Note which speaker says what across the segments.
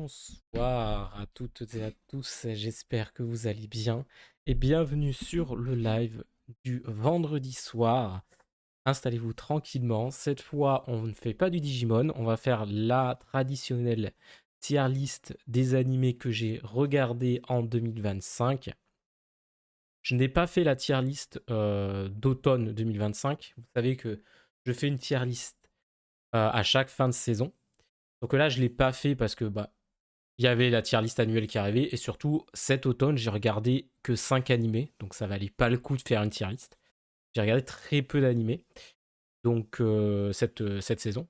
Speaker 1: Bonsoir à toutes et à tous, j'espère que vous allez bien et bienvenue sur le live du vendredi soir. Installez-vous tranquillement, cette fois on ne fait pas du Digimon, on va faire la traditionnelle tier list des animés que j'ai regardés en 2025. Je n'ai pas fait la tier list d'automne 2025, vous savez que je fais une tier list à chaque fin de saison. Donc là je ne l'ai pas fait parce que il y avait la tier list annuelle qui arrivait, et surtout, cet automne, j'ai regardé que 5 animés, donc ça valait pas le coup de faire une tier list. J'ai regardé très peu d'animés, donc cette saison.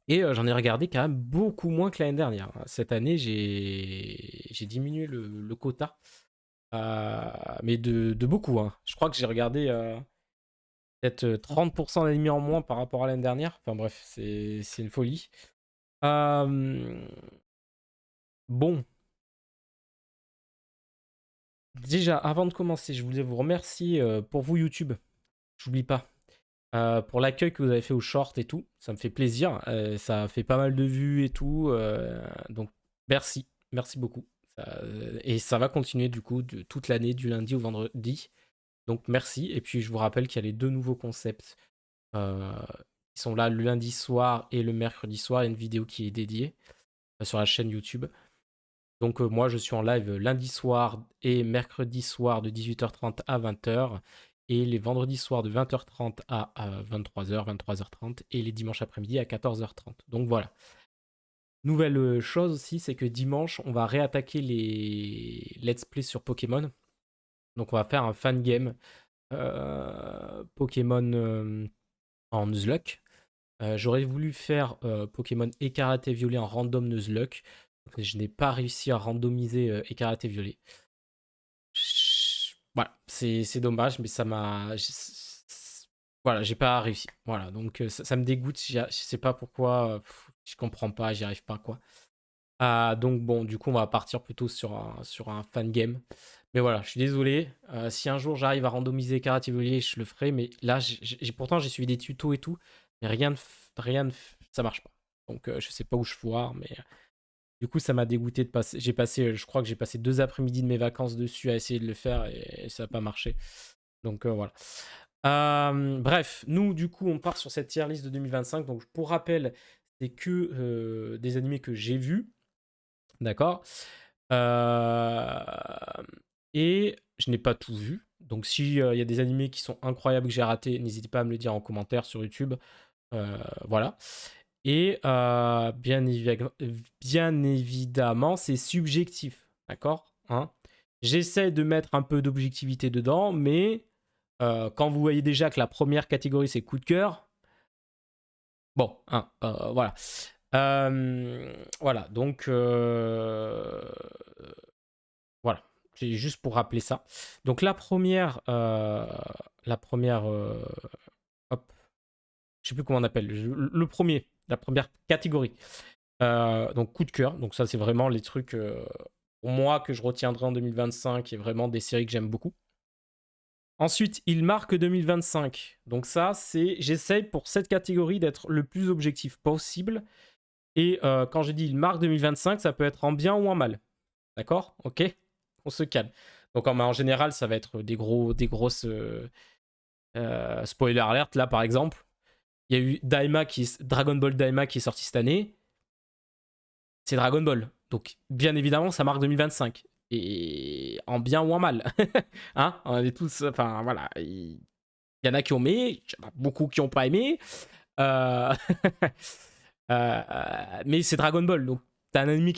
Speaker 1: Et j'en ai regardé quand même beaucoup moins que l'année dernière. Cette année, j'ai diminué le quota, mais de beaucoup, hein. Je crois que j'ai regardé peut-être 30% d'animés en moins par rapport à l'année dernière. Enfin bref, c'est une folie. Euh, bon, déjà, avant de commencer, je voulais vous remercier pour vous YouTube. J'oublie pas. Pour l'accueil que vous avez fait au short et tout. Ça me fait plaisir. Ça fait pas mal de vues et tout. Donc, merci. Merci beaucoup. Et ça va continuer du coup toute l'année, du lundi au vendredi. Donc, merci. Et puis, je vous rappelle qu'il y a les deux nouveaux concepts euh, qui sont là le lundi soir et le mercredi soir. Il y a une vidéo qui est dédiée sur la chaîne YouTube. Donc moi, je suis en live lundi soir et mercredi soir de 18h30 à 20h. Et les vendredis soirs de 20h30 à 23h, 23h30. Et les dimanches après-midi à 14h30. Donc voilà. Nouvelle chose aussi, c'est que dimanche, on va réattaquer les let's play sur Pokémon. Donc on va faire un fan game Pokémon en Nuzlocke. J'aurais voulu faire Pokémon Écarlate et Violet en random Nuzlocke. Je n'ai pas réussi à randomiser Écarlate et Violet. Voilà, c'est dommage, mais ça m'a. Voilà, j'ai pas réussi. Voilà, donc ça me dégoûte. Je sais pas pourquoi. Je comprends pas, j'y arrive pas, quoi. Donc bon, du coup, on va partir plutôt sur un fan game. Mais voilà, je suis désolé. Si un jour j'arrive à randomiser Karate Violet, je le ferai. Mais là, pourtant, j'ai suivi des tutos et tout. Mais ça marche pas. Donc je sais pas où je foire, mais du coup, ça m'a dégoûté de passer. Je crois que j'ai passé 2 après-midi de mes vacances dessus à essayer de le faire et ça n'a pas marché. Donc voilà. Bref, nous, du coup, on part sur cette tier list de 2025. Donc pour rappel, c'est que des animés que j'ai vus. D'accord. Euh, Et je n'ai pas tout vu. Donc s'il y a des animés qui sont incroyables que j'ai ratés, n'hésitez pas à me le dire en commentaire sur YouTube. Voilà. Et bien évidemment, c'est subjectif. D'accord, hein. J'essaie de mettre un peu d'objectivité dedans, mais quand vous voyez déjà que la première catégorie, c'est coup de cœur, bon, hein, voilà. Voilà, donc voilà, c'est juste pour rappeler ça. Donc la première, hop, je sais plus comment on appelle, le premier, la première catégorie. Donc coup de cœur, donc ça c'est vraiment les trucs pour moi que je retiendrai en 2025 et vraiment des séries que j'aime beaucoup. Ensuite, il marque 2025. Donc ça, j'essaye pour cette catégorie d'être le plus objectif possible. Et quand j'ai dit il marque 2025, ça peut être en bien ou en mal. D'accord? Ok? On se calme. Donc en général, ça va être des grosses spoiler alert. Là, par exemple, il y a eu Dragon Ball Daima qui est sorti cette année. C'est Dragon Ball. Donc, bien évidemment, ça marque 2025. Et en bien ou en mal. Hein, on est tous. Enfin, voilà. Il y en a qui ont aimé, il y en a beaucoup qui n'ont pas aimé. Euh, mais c'est Dragon Ball. Donc, t'as un anime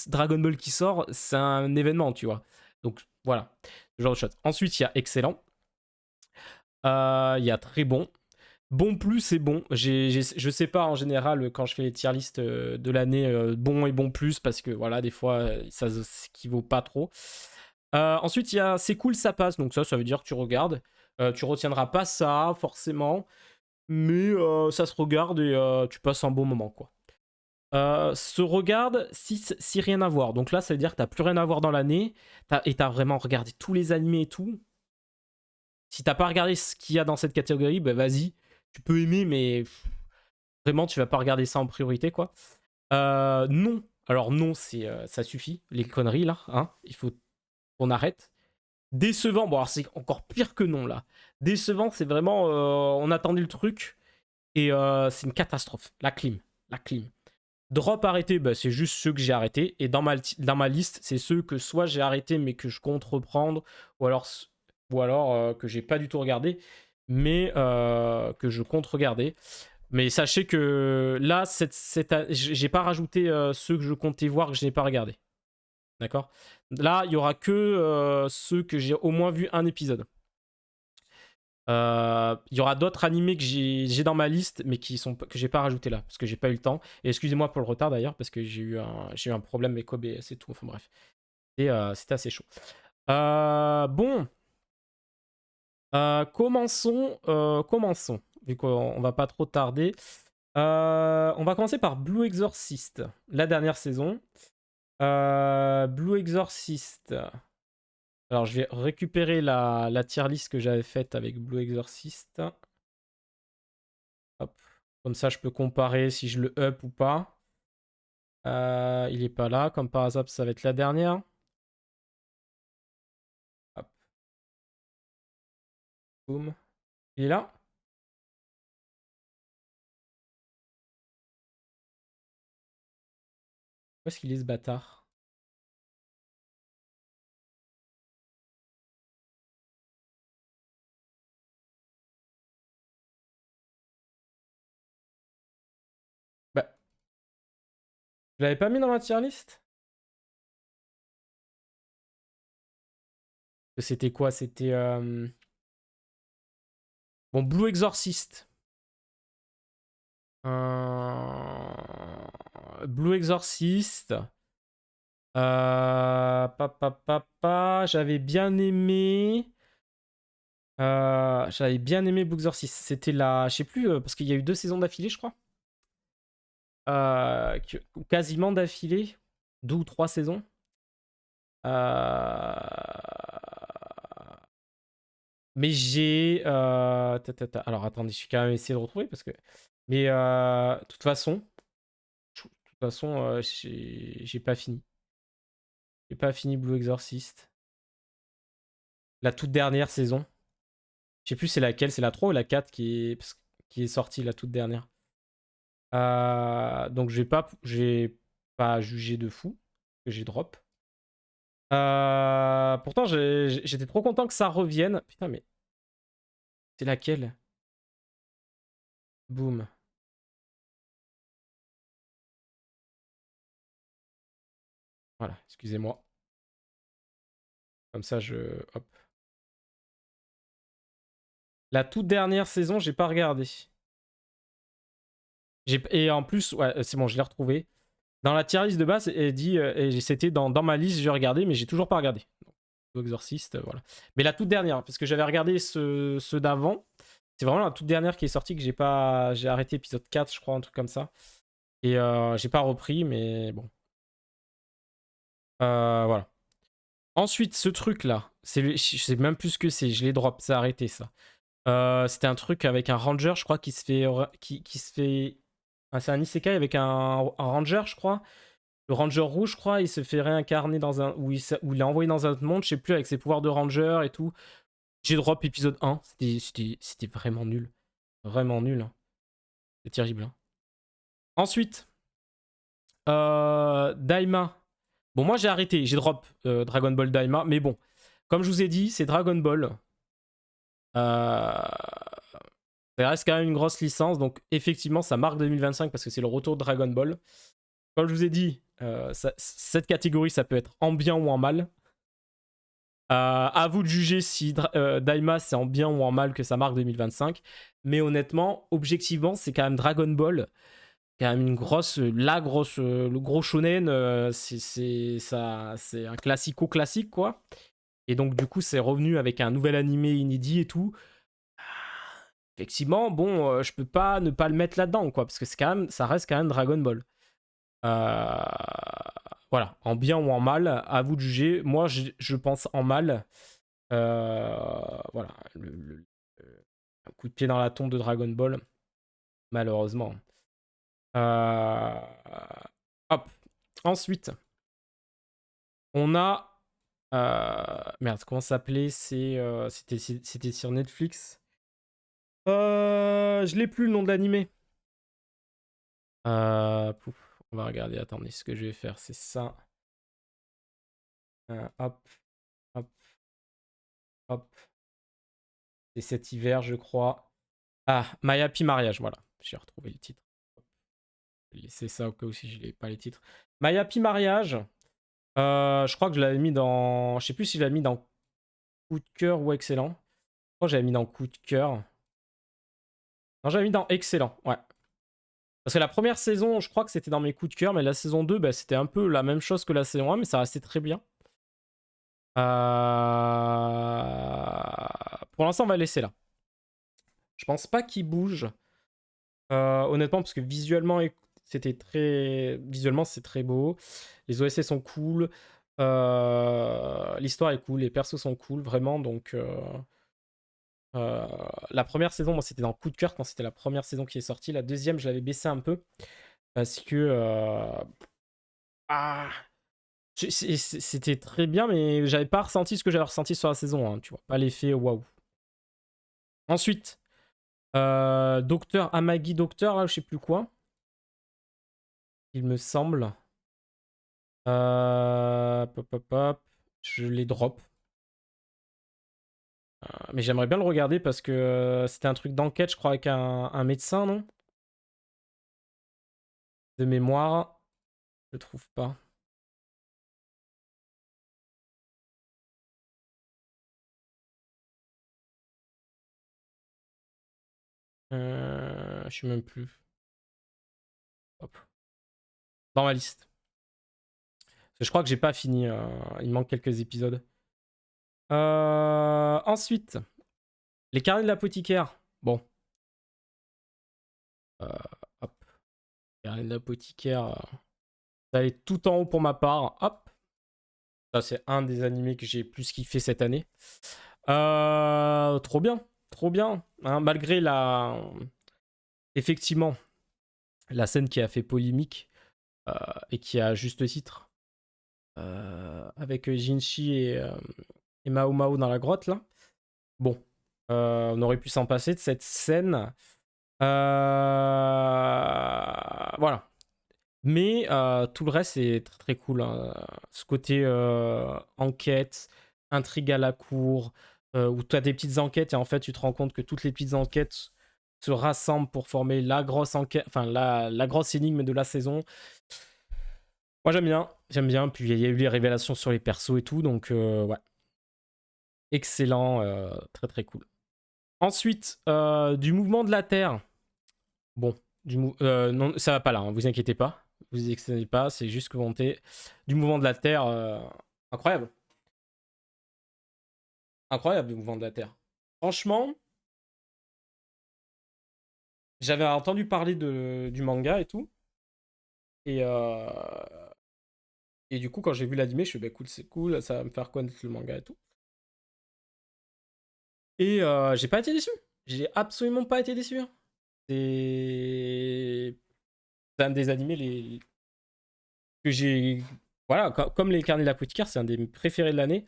Speaker 1: Dragon Ball qui sort, c'est un événement, tu vois. Donc, voilà. Ce genre de choses. Ensuite, il y a excellent. Il y a très bon. Bon plus c'est bon. Je sais pas en général quand je fais les tier list de l'année bon et bon plus parce que voilà des fois ça s'équivaut pas trop. Ensuite il y a c'est cool ça passe donc ça veut dire que tu regardes. Tu retiendras pas ça forcément mais ça se regarde et tu passes un bon moment quoi. Se regarde si rien à voir donc là ça veut dire que t'as plus rien à voir dans l'année et t'as vraiment regardé tous les animés et tout. Si t'as pas regardé ce qu'il y a dans cette catégorie bah vas-y tu peux aimer mais vraiment tu vas pas regarder ça en priorité quoi. Non, Alors non, ça suffit, les conneries là, hein. Il faut qu'on arrête. Décevant, bon alors c'est encore pire que non là. Décevant, c'est vraiment, on attendait le truc et c'est une catastrophe. La clim. Drop arrêté, bah, c'est juste ceux que j'ai arrêtés. Et dans ma liste, c'est ceux que soit j'ai arrêté mais que je compte reprendre, ou alors que j'ai pas du tout regardé, mais que je compte regarder. Mais sachez que là, j'ai pas rajouté ceux que je comptais voir que je n'ai pas regardé. D'accord. Là, il y aura que ceux que j'ai au moins vu un épisode. Il y aura d'autres animés que j'ai dans ma liste, mais que j'ai pas rajouté là, parce que j'ai pas eu le temps. Et excusez-moi pour le retard d'ailleurs, parce que j'ai eu un problème avec OBS et tout. Enfin bref, et c'était assez chaud. Bon, commençons, vu qu'on va pas trop tarder. On va commencer par Blue Exorcist, la dernière saison. Blue Exorcist. Alors, je vais récupérer la tier list que j'avais faite avec Blue Exorcist. Hop. Comme ça, je peux comparer si je le up ou pas. Il est pas là. Comme par hasard, ça va être la dernière. Hop. Boum. Il est là? Où est-ce qu'il est ce bâtard? Bah, je l'avais pas mis dans ma tier list? C'était quoi? C'était. Bon, Blue Exorcist. Blue Exorcist. J'avais bien aimé. J'avais bien aimé Blue Exorcist. C'était la. Je sais plus, parce qu'il y a eu 2 saisons d'affilée, je crois. Quasiment d'affilée. 2 ou 3 saisons. Euh, Mais j'ai. Alors attendez, je suis quand même essayé de retrouver parce que. Mais de toute façon, j'ai pas fini. J'ai pas fini Blue Exorcist. La toute dernière saison. Je sais plus c'est laquelle, c'est la 3 ou la 4 qui est sortie, la toute dernière. Donc j'ai pas jugé de fou que j'ai drop. Pourtant j'étais trop content que ça revienne. Putain mais c'est laquelle? Boum. Voilà, excusez-moi. Comme ça hop. La toute dernière saison, j'ai pas regardé. Et en plus, ouais, c'est bon, je l'ai retrouvé. Dans la tier list de base, elle dit, et c'était dans ma liste, j'ai regardé, mais j'ai toujours pas regardé. Donc, Exorcist, voilà. Mais la toute dernière, parce que j'avais regardé ceux d'avant, c'est vraiment la toute dernière qui est sortie que j'ai arrêté épisode 4, je crois, un truc comme ça. Et j'ai pas repris, mais bon. Voilà. Ensuite, ce truc-là, je sais même plus ce que c'est, je l'ai drop, c'est arrêté ça. C'était un truc avec un ranger, je crois, qui se fait. C'est un isekai avec un ranger, je crois. Le ranger rouge, je crois, il se fait réincarner dans un. Où il est envoyé dans un autre monde, je sais plus, avec ses pouvoirs de ranger et tout. J'ai drop épisode 1. C'était vraiment nul. Vraiment nul, hein. C'est terrible, hein. Ensuite, Daima. Bon, moi j'ai arrêté, j'ai drop Dragon Ball Daima, mais bon, comme je vous ai dit, c'est Dragon Ball. Euh, Ça reste quand même une grosse licence, donc effectivement, ça marque 2025 parce que c'est le retour de Dragon Ball. Comme je vous ai dit, cette catégorie, ça peut être en bien ou en mal. À vous de juger si Daima, c'est en bien ou en mal que ça marque 2025. Mais honnêtement, objectivement, c'est quand même Dragon Ball. Quand même le gros shonen, c'est un classico-classique, quoi. Et donc, du coup, c'est revenu avec un nouvel animé inédit et tout. Effectivement, bon, je peux pas ne pas le mettre là-dedans, quoi, parce que ça reste quand même Dragon Ball. Euh, voilà, en bien ou en mal, à vous de juger. Moi, je pense en mal. Voilà, un coup de pied dans la tombe de Dragon Ball, malheureusement. Euh, Hop. Ensuite, on a... merde, comment ça s'appelait? C'était sur Netflix. Je l'ai plus le nom de l'animé. On va regarder, attendez, ce que je vais faire, c'est ça. Hop, hop, hop. C'est cet hiver, je crois. Ah, My Happy Mariage, voilà. J'ai retrouvé le titre. Je vais laisser ça au cas où si je n'ai pas les titres. My Happy Mariage. Je crois que je l'avais mis dans... Je sais plus si je l'avais mis dans coup de cœur ou excellent. Je crois que j'avais mis dans coup de cœur. Non, j'avais mis dans excellent, ouais. Parce que la première saison, je crois que c'était dans mes coups de cœur, mais la saison 2, bah, c'était un peu la même chose que la saison 1, mais ça restait très bien. Pour l'instant, on va laisser là. Je pense pas qu'il bouge. Honnêtement, parce que visuellement, visuellement, c'est très beau. Les OSC sont cool. L'histoire est cool. Les persos sont cool, vraiment. Donc, la première saison, moi, c'était dans coup de cœur quand c'était la première saison qui est sortie. La deuxième, je l'avais baissé un peu parce que c'était très bien, mais j'avais pas ressenti ce que j'avais ressenti sur la saison 1, tu vois. Pas l'effet waouh. Ensuite, Docteur Amagi Docteur, là, je sais plus quoi. Il me semble. Pop, pop, pop. Je les drop. Mais j'aimerais bien le regarder parce que c'était un truc d'enquête, je crois, avec un médecin, non? De mémoire. Je le trouve pas. Je sais même plus. Hop. Dans ma liste. Parce que je crois que j'ai pas fini. Il manque quelques épisodes. Ensuite, les carnets de l'apothicaire. Bon. Hop. Carnet de l'apothicaire. Ça est tout en haut pour ma part. Hop. Ça, c'est un des animés que j'ai plus kiffé cette année. Trop bien. Trop bien. Hein, malgré la. Effectivement, la scène qui a fait polémique et qui a juste titre. Avec Jinchi et Mao Mao dans la grotte, là. Bon. On aurait pu s'en passer de cette scène. Voilà. Mais tout le reste est très très cool. Hein. Ce côté enquête, intrigue à la cour, où tu as des petites enquêtes et en fait tu te rends compte que toutes les petites enquêtes se rassemblent pour former la grosse enquête, enfin la grosse énigme de la saison. Moi j'aime bien. Puis il y a eu les révélations sur les persos et tout, donc ouais. Excellent, très très cool. Ensuite, du mouvement de la Terre. Bon, non, ça va pas là, hein, vous inquiétez pas. Vous excitez pas, c'est juste que monter du mouvement de la Terre. Incroyable. Incroyable le mouvement de la Terre. Franchement, j'avais entendu parler du manga et tout. Et, et du coup, quand j'ai vu l'anime, je suis bah cool, c'est cool, ça va me faire connaître le manga et tout. Et j'ai pas été déçu. J'ai absolument pas été déçu. Hein. C'est un des animés que j'ai. Voilà, comme les carnets de l'apothicaire, c'est un des préférés de l'année.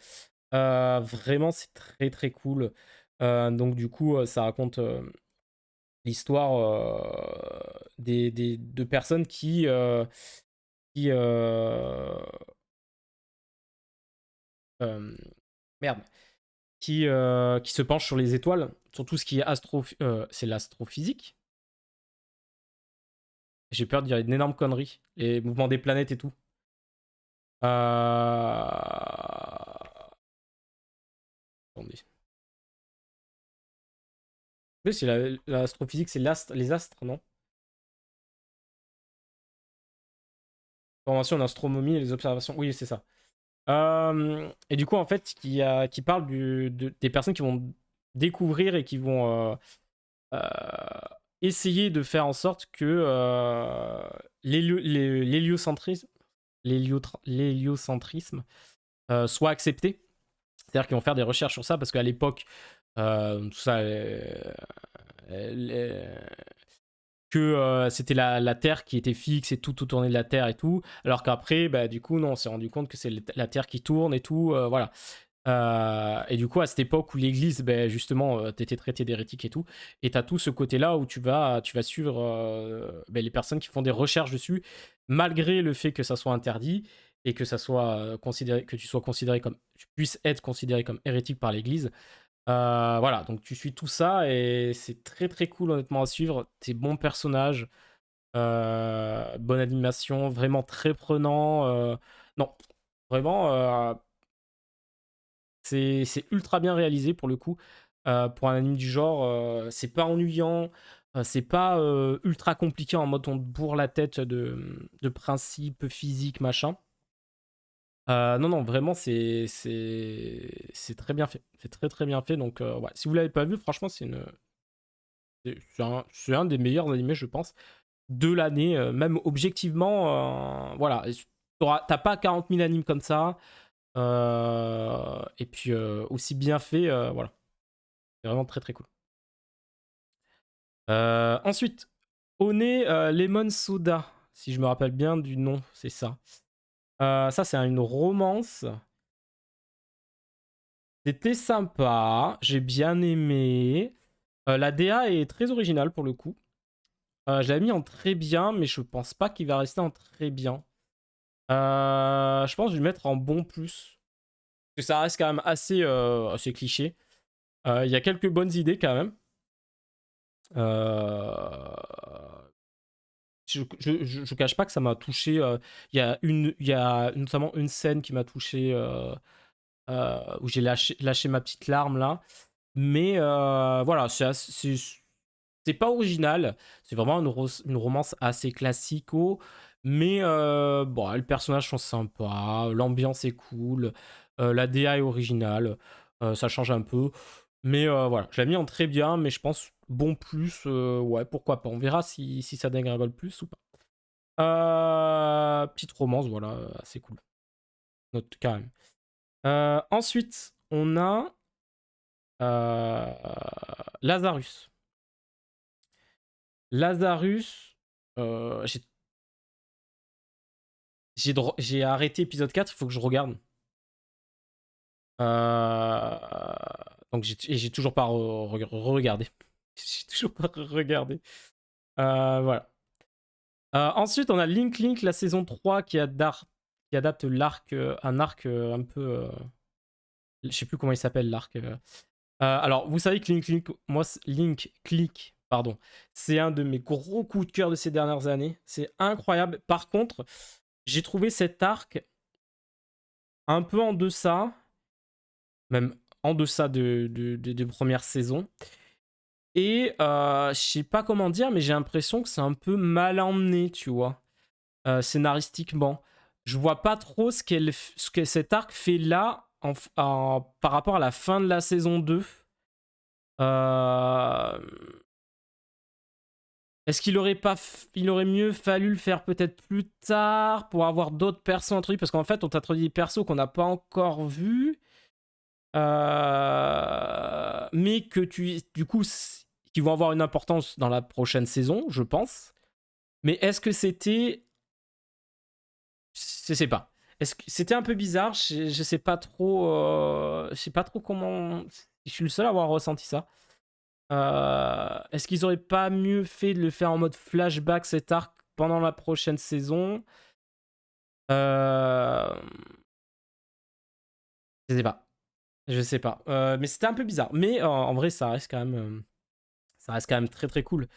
Speaker 1: Vraiment, c'est très très cool. Donc, du coup, ça raconte l'histoire de personnes qui euh, merde, qui se penchent sur les étoiles, sur tout ce qui est c'est l'astrophysique. J'ai peur de dire une énorme connerie, les mouvements des planètes et tout. Attendez. Oui, c'est l'astrophysique, c'est les astres, non? Formation en astronomie et les observations. Oui, c'est ça. Et du coup, en fait, qui parle des personnes qui vont découvrir et qui vont essayer de faire en sorte que l'héliocentrisme l'héliocentrisme soit accepté. C'est-à-dire qu'ils vont faire des recherches sur ça parce qu'à l'époque, tout ça, que c'était la Terre qui était fixe et tout tournait de la Terre et tout, alors qu'après, bah, du coup, non, on s'est rendu compte que c'est la Terre qui tourne et tout, voilà. Et du coup, à cette époque où l'Église, ben, justement, t'étais traité d'hérétique et tout, et t'as tout ce côté-là où tu vas suivre ben, les personnes qui font des recherches dessus, malgré le fait que ça soit interdit et que ça soit considéré, que tu puisses être considéré comme hérétique par l'Église. Voilà, donc tu suis tout ça et c'est très très cool honnêtement à suivre. T'es bons personnages, bonne animation, vraiment très prenant. Non, vraiment. C'est ultra bien réalisé pour le coup. Pour un anime du genre, c'est pas ennuyant, c'est pas ultra compliqué en mode on te bourre la tête de principes physiques, machin. Non, non, vraiment, c'est très bien fait. C'est très très bien fait. Donc, ouais. Si vous l'avez pas vu, franchement, c'est un des meilleurs animés, je pense, de l'année. Même objectivement, voilà. T'as pas 40 000 animes comme ça. Et puis, aussi bien fait, voilà. C'est vraiment très très cool. Ensuite, One Lemon Soda, si je me rappelle bien du nom, c'est ça. Ça, c'est une romance. C'était sympa, j'ai bien aimé. La DA est très originale pour le coup. Je l'ai mis en très bien, mais je pense pas qu'il va rester en très bien. Je pense que je vais le mettre en bon plus. Parce que ça reste quand même assez cliché. Il y a quelques bonnes idées quand même. Je cache pas que ça m'a touché. Il y a notamment une scène qui m'a touché où j'ai lâché ma petite larme là. Mais voilà, c'est pas original. C'est vraiment une romance assez classico. Mais bon, les personnages sont sympas. L'ambiance est cool. La DA est originale. Ça change un peu. Mais voilà, je l'ai mis en très bien. Mais je pense bon plus. Ouais, pourquoi pas. On verra si ça dégringole plus ou pas. Petite romance, voilà, assez cool. Note quand même. Ensuite, on a Lazarus. Lazarus, j'ai arrêté épisode 4, il faut que je regarde. Donc j'ai toujours pas regardé. J'ai toujours pas regardé. Voilà. Ensuite, on a Link Link, la saison 3 qui adapte un arc un peu. Je sais plus comment il s'appelle l'arc. Alors, vous savez que Link Click, pardon, c'est un de mes gros coups de cœur de ces dernières années. C'est incroyable. Par contre, j'ai trouvé cet arc un peu en deçà, même en deçà de première saison. Et je sais pas comment dire, mais j'ai l'impression que c'est un peu mal emmené, tu vois, scénaristiquement. Je vois pas trop ce que cet arc fait là par rapport à la fin de la saison 2. Euh, Est-ce qu'il aurait pas, il aurait mieux fallu le faire peut-être plus tard pour avoir d'autres persos introduits? Parce qu'en fait, on t'a introduit des persos qu'on n'a pas encore vus, mais que du coup, qui vont avoir une importance dans la prochaine saison, je pense. Mais est-ce que c'était, je sais pas. Est-ce que c'était un peu bizarre? Je sais pas trop, je sais pas trop comment. Je suis le seul à avoir ressenti ça. Est-ce qu'ils auraient pas mieux fait de le faire en mode flashback cet arc pendant la prochaine saison? euh... Je sais pas. Je sais pas. Mais c'était un peu bizarre. Mais en vrai, ça reste quand même très très cool.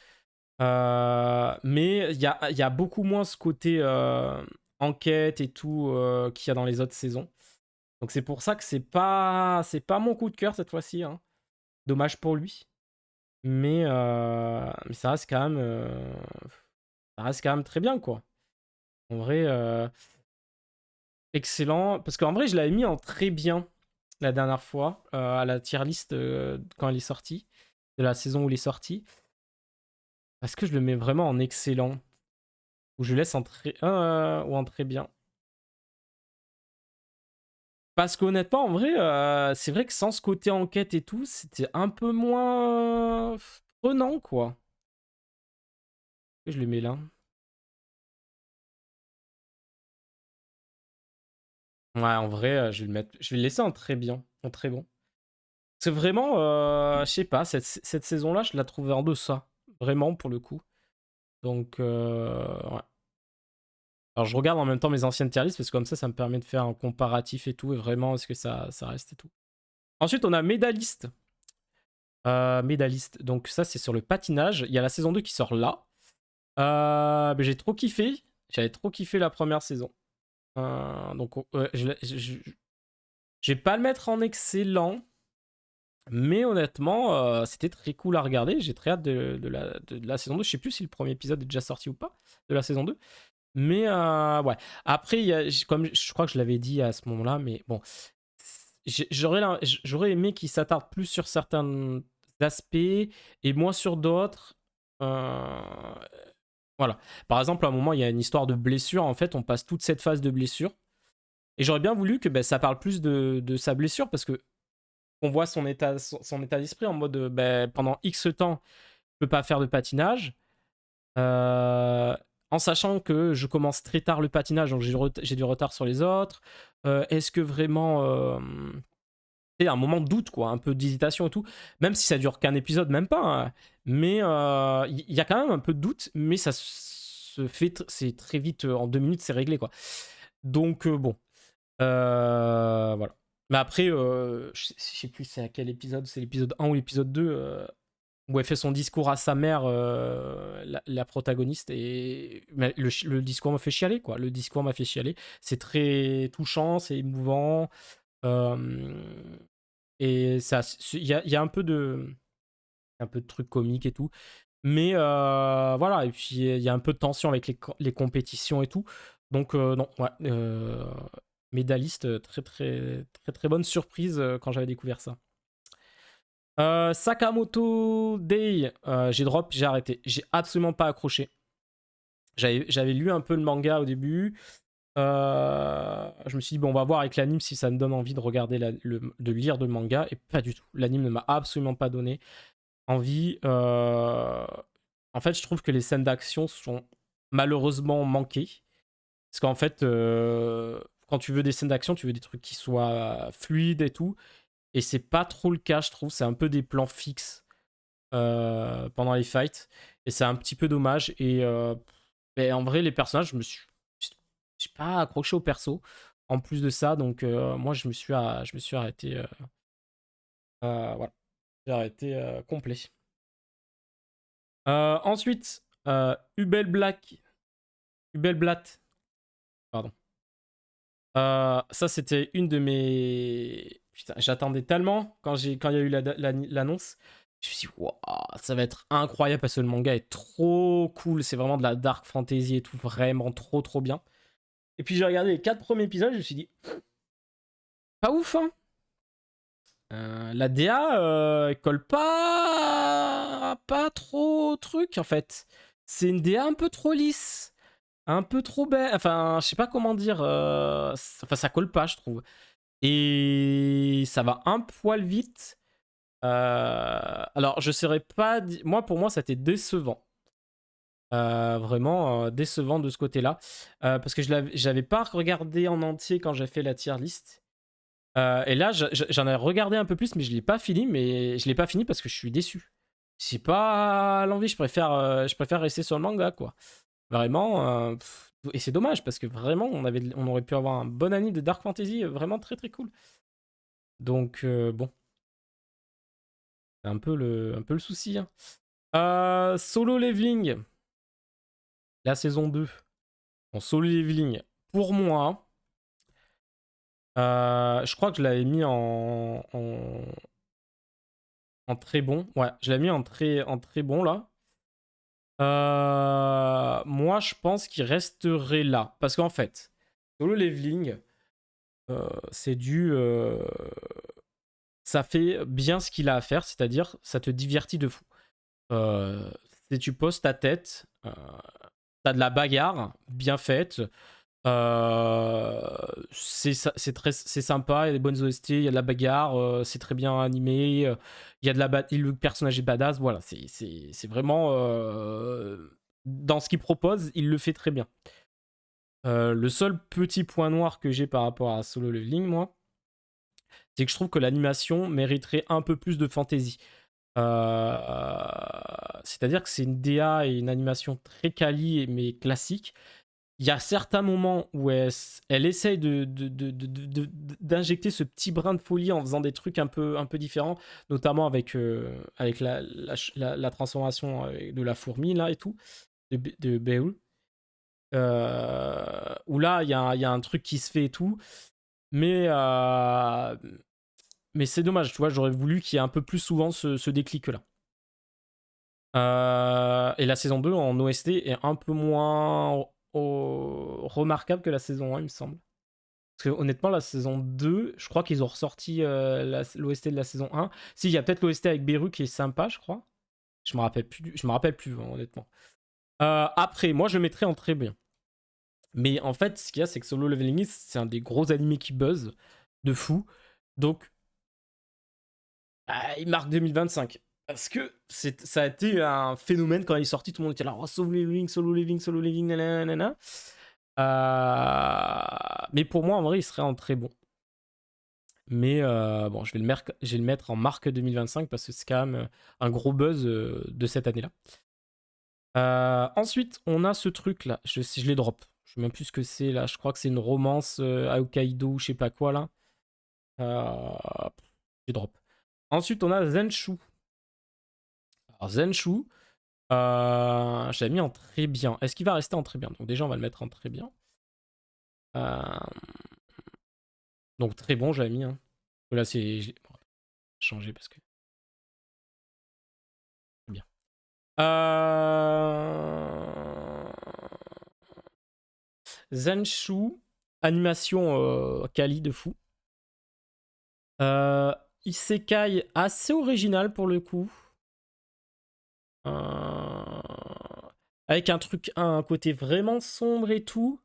Speaker 1: Mais il y a beaucoup moins ce côté enquête et tout qu'il y a dans les autres saisons. Donc c'est pour ça que c'est pas mon coup de cœur cette fois-ci, hein. Dommage pour lui. Mais ça reste quand même très bien, quoi. En vrai, excellent. Parce qu'en vrai, je l'avais mis en très bien la dernière fois, à la tier list quand elle est sortie, de la saison où il est sorti. Parce que je le mets vraiment en excellent. Ou je laisse en très, ou en très bien. Parce qu'honnêtement, en vrai, c'est vrai que sans ce côté enquête et tout, c'était un peu moins prenant, quoi. Je le mets là. Ouais, en vrai, je vais le mettre. Je vais le laisser en très bien. En très bon. C'est vraiment, je sais pas, cette saison-là, je la trouvais en deçà. Vraiment, pour le coup. Donc, ouais. Alors, je regarde en même temps mes anciennes tier lists parce que comme ça me permet de faire un comparatif et tout. Et vraiment, est-ce que ça reste et tout. Ensuite, on a Médaliste. Médaliste. Donc, ça, c'est sur le patinage. Il y a la saison 2 qui sort là. Mais j'ai trop kiffé. J'avais trop kiffé la première saison. Donc, je vais pas le mettre en excellent. Mais honnêtement, c'était très cool à regarder. J'ai très hâte de la saison 2. Je sais plus si le premier épisode est déjà sorti ou pas de la saison 2. Mais ouais. Après, comme je crois que je l'avais dit à ce moment-là, mais bon, j'aurais aimé qu'il s'attarde plus sur certains aspects et moins sur d'autres. Voilà. Par exemple, à un moment, il y a une histoire de blessure. En fait, on passe toute cette phase de blessure. Et j'aurais bien voulu que ben, ça parle plus de sa blessure parce que on voit son état d'esprit en mode ben, pendant X temps, je peux pas faire de patinage. Euh, En sachant que je commence très tard le patinage, donc j'ai du retard sur les autres. Est-ce que vraiment. C'est un moment de doute, quoi, un peu d'hésitation et tout. Même si ça dure qu'un épisode, même pas. Hein. Mais il y a quand même un peu de doute, mais ça se fait. C'est très vite, en 2 minutes, c'est réglé, quoi. Donc, bon. Voilà. Mais après, je sais plus c'est à quel épisode, c'est l'épisode 1 ou l'épisode 2, où elle fait son discours à sa mère, la protagoniste, et le discours m'a fait chialer, quoi. Le discours m'a fait chialer. C'est très touchant, c'est émouvant. euh, et ça, il y a un peu de trucs comiques et tout. Mais voilà, et puis il y a un peu de tension avec les compétitions et tout. Donc, non, ouais. Médailliste, très, très, très, très bonne surprise quand j'avais découvert ça. Sakamoto Day, j'ai drop, j'ai arrêté. J'ai absolument pas accroché. J'avais lu un peu le manga au début. Je me suis dit, bon, on va voir avec l'anime si ça me donne envie de regarder, de lire de manga. Et pas du tout. L'anime ne m'a absolument pas donné envie. En fait, je trouve que les scènes d'action sont malheureusement manquées. Parce qu'en fait, quand tu veux des scènes d'action, tu veux des trucs qui soient fluides et tout. Et c'est pas trop le cas, je trouve. C'est un peu des plans fixes pendant les fights. Et c'est un petit peu dommage. Et en vrai, les personnages, j'ai pas accroché au perso. En plus de ça, donc moi, je me suis arrêté. Voilà, j'ai arrêté complet. Ensuite, Ubel Blatt, pardon. Ça, c'était une de mes. Putain, j'attendais tellement quand il y a eu l'annonce. Je me suis dit, waouh, ça va être incroyable parce que le manga est trop cool. C'est vraiment de la dark fantasy et tout, vraiment trop trop bien. Et puis j'ai regardé les 4 premiers épisodes, je me suis dit, pas ouf, hein. La DA, elle colle pas trop au truc en fait. C'est une DA un peu trop lisse, un peu trop belle. Enfin, je sais pas comment dire. Enfin, ça colle pas, je trouve. Et ça va un poil vite. Alors, je serais pas. Moi, pour moi, ça a été décevant. Vraiment décevant de ce côté-là. Parce que j'avais pas regardé en entier quand j'ai fait la tier list. Et là, j'en ai regardé un peu plus, mais je l'ai pas fini. Mais je l'ai pas fini parce que je suis déçu. Si pas l'envie, je préfère rester sur le manga, quoi. Vraiment. Et c'est dommage parce que vraiment, on aurait pu avoir un bon anime de Dark Fantasy vraiment très très cool. Donc, bon. C'est un peu le souci. Hein. Solo Leveling, la saison 2. En Solo Leveling, pour moi, je crois que je l'avais mis en très bon. Ouais, je l'ai mis en très bon là. Moi, je pense qu'il resterait là. Parce qu'en fait, Solo Leveling, c'est ça fait bien ce qu'il a à faire, c'est-à-dire ça te divertit de fou. Si tu poses ta tête, t'as de la bagarre bien faite. C'est sympa, il y a des bonnes OST, il y a de la bagarre, c'est très bien animé, il y a le personnage est badass, voilà, c'est vraiment dans ce qu'il propose, il le fait très bien. Le seul petit point noir que j'ai par rapport à Solo Leveling, moi, c'est que je trouve que l'animation mériterait un peu plus de fantaisie. C'est-à-dire que c'est une DA et une animation très quali, mais classique. Il y a certains moments où elle essaye d'injecter ce petit brin de folie en faisant des trucs un peu différents, notamment avec la transformation de la fourmi là et tout, de Beowulf. Où là, il y a un truc qui se fait et tout, mais, mais c'est dommage, tu vois, j'aurais voulu qu'il y ait un peu plus souvent ce déclic-là. Et la saison 2 en OST est un peu moins remarquable que la saison 1, il me semble. Parce que honnêtement, la saison 2, je crois qu'ils ont ressorti l'OST de la saison 1. Si, il y a peut-être l'OST avec Beru qui est sympa, je crois. Je me rappelle plus, honnêtement. Après, moi, je le mettrais en très bien. Mais en fait, ce qu'il y a, c'est que Solo Leveling, c'est un des gros animés qui buzz de fou. Donc, il marque 2025. Parce que ça a été un phénomène quand il est sorti, tout le monde était là, oh, Solo Leveling, Solo Leveling, Solo Leveling, nanana. Mais pour moi, en vrai, il serait en très bon. Mais bon, je vais le mettre en marque 2025 parce que c'est quand même un gros buzz de cette année-là. Ensuite, on a ce truc-là. Je les drop. Je sais même plus ce que c'est là. Je crois que c'est une romance à Hokkaido, je sais pas quoi là. Je les drop. Ensuite, on a Zenshu. Alors, Zenshu, je l'ai mis en très bien. Est-ce qu'il va rester en très bien? Donc, déjà, on va le mettre en très bien. Euh, donc, très bon, j'avais mis. Hein. Là, c'est. Bon, changer parce que. C'est bien. Zenshu, animation quali de fou. Isekai assez original pour le coup. Avec un côté vraiment sombre et tout.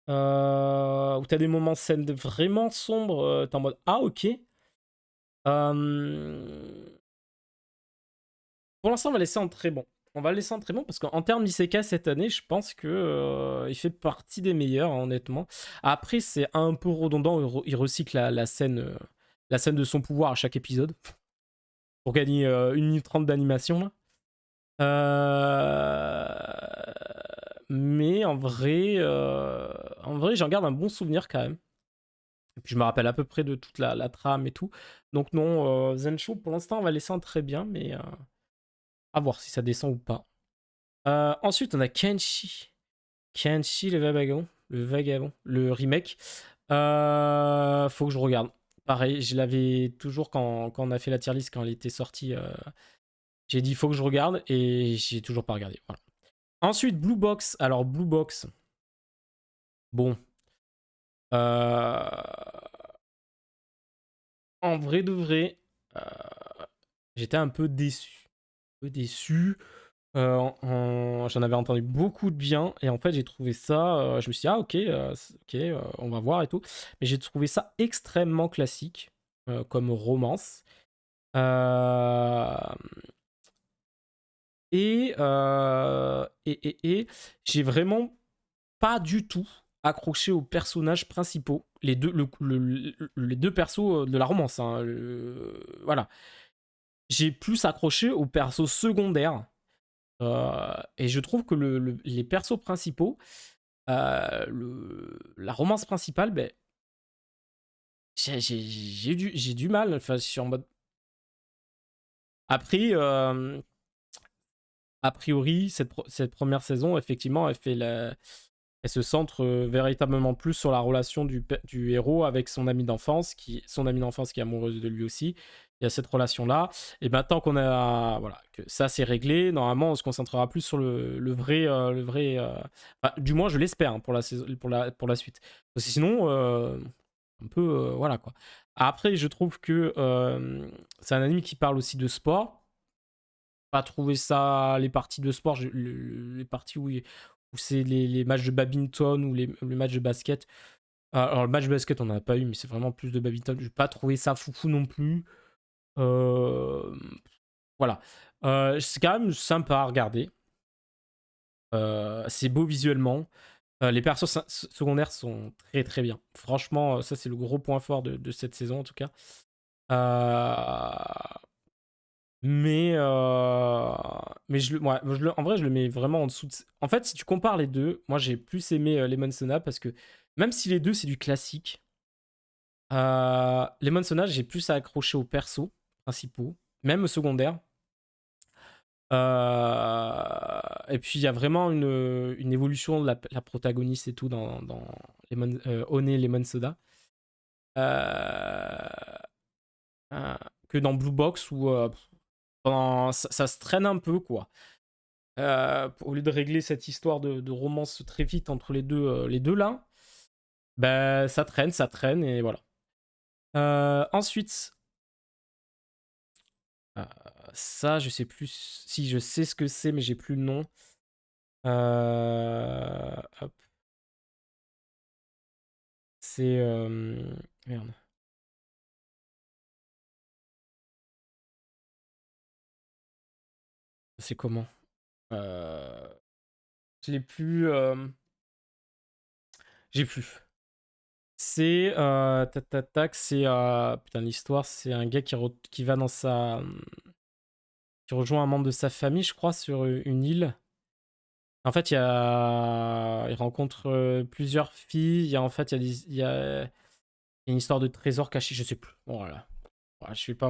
Speaker 1: Où t'as des moments scènes vraiment sombres. T'es en mode ah ok. Pour l'instant, on va laisser en très bon. On va le laisser en très bon parce qu'en termes d'Isekai cette année, je pense que il fait partie des meilleurs, hein, honnêtement. Après, c'est un peu redondant. Il recycle la scène de son pouvoir à chaque épisode pour gagner 1 minute 30 d'animation. Là. Mais en vrai, j'en garde un bon souvenir quand même. Et puis je me rappelle à peu près de toute la trame et tout. Donc non, Zensho, pour l'instant, on va laisser en très bien, mais à voir si ça descend ou pas. Ensuite, on a Kenshi. Kenshi, le vagabond, le remake. Faut que je regarde. Pareil, je l'avais toujours quand on a fait la tier list, quand elle était sortie. J'ai dit, faut que je regarde et j'ai toujours pas regardé. Voilà. Ensuite, Blue Box. Alors, Blue Box. Bon. En vrai de vrai, j'étais un peu déçu. Un peu déçu. J'en avais entendu beaucoup de bien et en fait j'ai trouvé ça, je me suis dit ah ok, ok, on va voir et tout, mais j'ai trouvé ça extrêmement classique comme romance. Euh, et j'ai vraiment pas du tout accroché aux personnages principaux, les deux persos de la romance. Hein, voilà, j'ai plus accroché aux persos secondaires. Et je trouve que les persos principaux, la romance principale, ben, j'ai du mal. Enfin, je suis en mode. Après, a priori, cette première saison, effectivement, elle se centre véritablement plus sur la relation du héros avec son ami d'enfance qui est amoureuse de lui aussi. Il y a cette relation-là. Et maintenant qu'on a, voilà, que ça c'est réglé, normalement on se concentrera plus sur le vrai. Enfin, du moins, je l'espère hein, pour pour la suite. Parce que sinon, un peu, voilà quoi. Après, je trouve que c'est un anime qui parle aussi de sport. Pas trouvé ça, les parties de sport, les parties où c'est les matchs de badminton ou les matchs de basket. Alors, le match de basket, on n'en a pas eu, mais c'est vraiment plus de badminton. Je n'ai pas trouvé ça foufou non plus. Euh, voilà. C'est quand même sympa à regarder. C'est beau visuellement. Les persos secondaires sont très très bien. Franchement, ça c'est le gros point fort de cette saison en tout cas. Euh, mais en vrai, je le mets vraiment en dessous de. En fait, si tu compares les deux, moi j'ai plus aimé Lemon Sona parce que même si les deux c'est du classique, Lemon Sona, j'ai plus à accrocher aux persos principaux, même aux secondaires. Et puis il y a vraiment une évolution de la protagoniste et tout dans Honey Lemon Soda. Euh, euh, que dans Blue Box où ça se traîne un peu quoi. Au lieu de régler cette histoire de romance très vite entre les deux là, ben ça traîne et voilà. Ensuite, euh, ça je sais plus si je sais ce que c'est mais j'ai plus le nom. Hop, c'est merde, c'est comment? Euh, je l'ai plus, j'ai plus. C'est tac tac tac, c'est putain l'histoire, c'est un gars qui va dans sa qui rejoint un membre de sa famille, je crois, sur une île. En fait, il rencontre plusieurs filles. En fait, il y a une histoire de trésor caché, je sais plus. Voilà. Voilà, je vais pas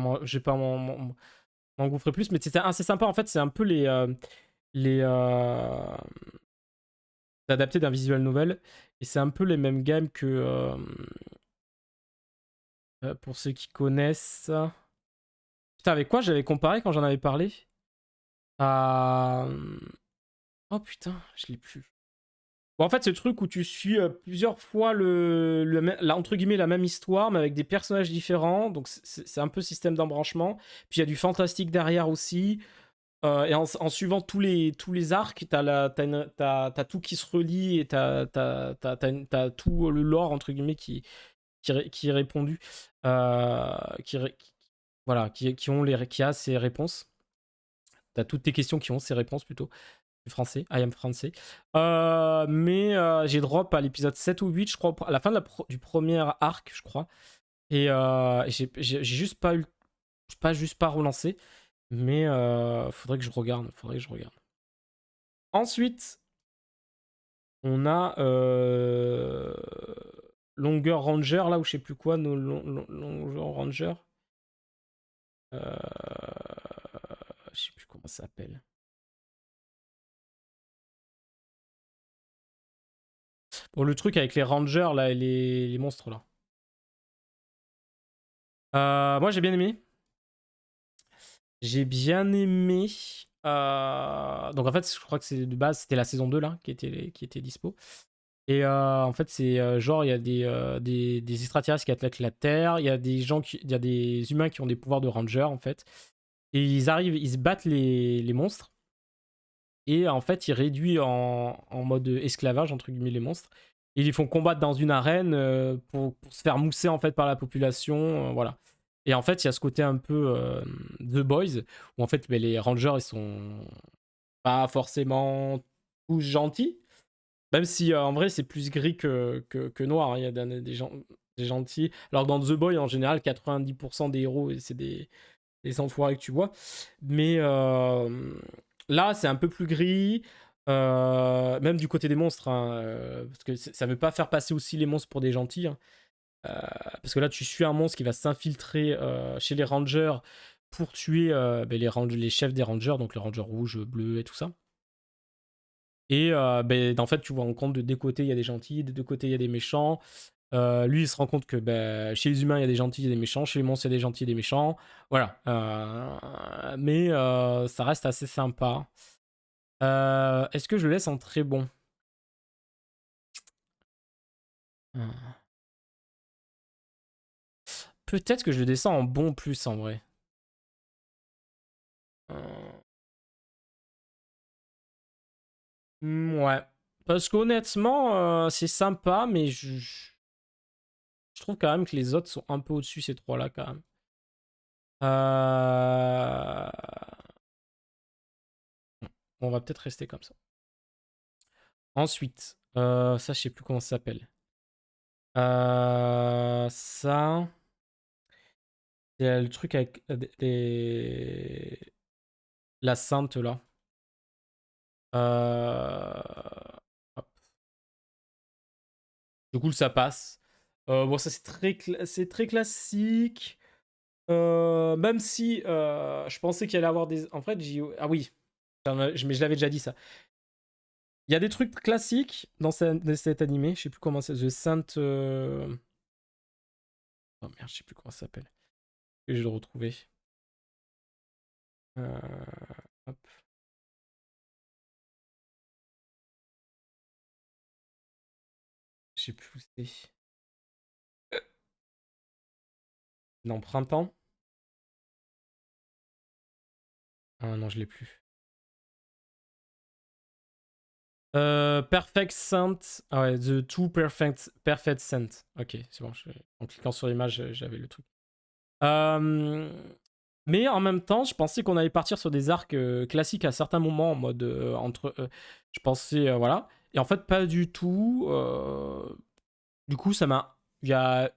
Speaker 1: m'engouffrer plus, mais c'était assez sympa. En fait, c'est un peu les c'est adapté d'un visual novel et c'est un peu les mêmes gammes que pour ceux qui connaissent. Putain, avec quoi j'avais comparé quand j'en avais parlé? Euh, Oh putain, je l'ai plus. Bon, en fait, c'est le truc où tu suis plusieurs fois entre guillemets la même histoire, mais avec des personnages différents. Donc, c'est un peu système d'embranchement. Puis, il y a du fantastique derrière aussi. Et en suivant tous les arcs, t'as tout qui se relie et t'as tout le lore, entre guillemets, qui est répondu. Voilà, qui a ses réponses. T'as toutes tes questions qui ont ses réponses plutôt. Français, I am français. Mais j'ai drop à l'épisode 7 ou 8, je crois, à la fin du premier arc, je crois. Et j'ai juste pas eu. Pas juste pas relancé. Mais faudrait que je regarde. Faudrait que je regarde. Ensuite, on a Longer Ranger, là, ou je sais plus quoi, nos Longer Ranger. Je sais plus comment ça s'appelle. Bon, le truc avec les Rangers, là, et les monstres, là. Moi, j'ai bien aimé. J'ai bien aimé. Donc en fait, je crois que c'est de base, c'était la saison 2 là qui était dispo. Et en fait, c'est genre, il y a des extraterrestres qui attaquent la Terre, il y a des humains qui ont des pouvoirs de ranger en fait. Et ils arrivent, ils se battent les monstres. Et en fait, ils réduisent en mode esclavage, entre guillemets, les monstres. Ils les font combattre dans une arène pour se faire mousser en fait par la population. Voilà. Et en fait, il y a ce côté un peu The Boys, où en fait, ben, les rangers, ils sont pas forcément tous gentils. Même si en vrai, c'est plus gris que noir. Hein. Il y a des gentils. Alors que dans The Boys, en général, 90% des héros, c'est des enfoirés que tu vois. Mais là, c'est un peu plus gris. Même du côté des monstres, hein, parce que ça veut pas faire passer aussi les monstres pour des gentils. Hein. Parce que là, tu suis un monstre qui va s'infiltrer chez les rangers pour tuer ben, les chefs des rangers, donc les rangers rouges, bleus et tout ça. Et ben, en fait, tu vois en compte de des côtés, il y a des gentils, des deux côtés, il y a des méchants. Lui, il se rend compte que ben, chez les humains, il y a des gentils et des méchants. Chez les monstres, il y a des gentils et des méchants. Voilà. Mais ça reste assez sympa. Est-ce que je le laisse en très bon? Peut-être que je le descends en bon plus en vrai. Euh, ouais. Parce qu'honnêtement, c'est sympa, mais je trouve quand même que les autres sont un peu au-dessus, ces trois-là, quand même. On va peut-être rester comme ça. Ensuite, ça, je sais plus comment ça s'appelle. Ça, c'est le truc avec la sainte là. Hop. Du coup, ça passe. Bon, ça c'est très classique. Même si je pensais qu'il allait avoir des. En fait, ah oui, mais je l'avais déjà dit ça. Il y a des trucs classiques dans cet animé. Je sais plus comment c'est. The Saint. Oh merde, je sais plus comment ça s'appelle. Je vais le retrouver. Euh, Hop. Je sais plus où c'est. Non, printemps. Ah non, je l'ai plus. Perfect Scent. Ah ouais, The Two Perfect Scent. Ok, c'est bon. En cliquant sur l'image, j'avais le truc. Euh, Mais en même temps, je pensais qu'on allait partir sur des arcs classiques à certains moments, en mode entre. Je pensais, voilà. Et en fait, pas du tout. Du coup, ça m'a. Il y a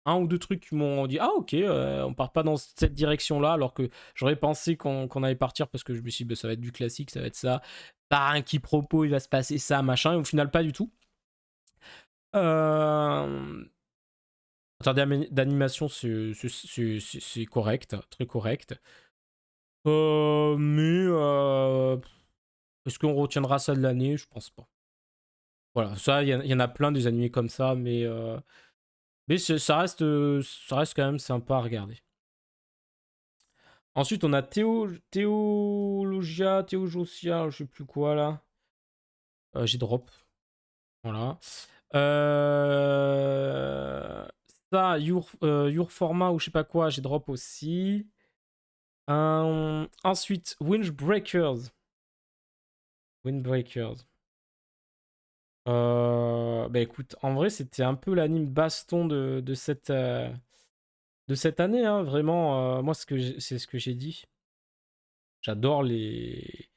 Speaker 1: un ou deux trucs qui m'ont dit ah ok, on part pas dans cette direction-là, alors que j'aurais pensé qu'on allait partir parce que je me suis dit bah, ça va être du classique, ça va être ça. Par un quiproquo, il va se passer ça, machin. Et au final, pas du tout. En termes d'animation, c'est correct, très correct. Mais est-ce qu'on retiendra ça de l'année? Je pense pas. Voilà, ça, il y en a plein des animés comme ça, mais ça reste quand même sympa à regarder. Ensuite, on a Théojosia, je sais plus quoi là. J'ai drop. Voilà. Euh, Ça, Your Format ou je sais pas quoi, j'ai drop aussi. Ensuite, Windbreakers. Windbreakers. Bah écoute, en vrai, c'était un peu l'anime baston de cette année, hein, vraiment. Moi, c'est ce que j'ai dit. J'adore les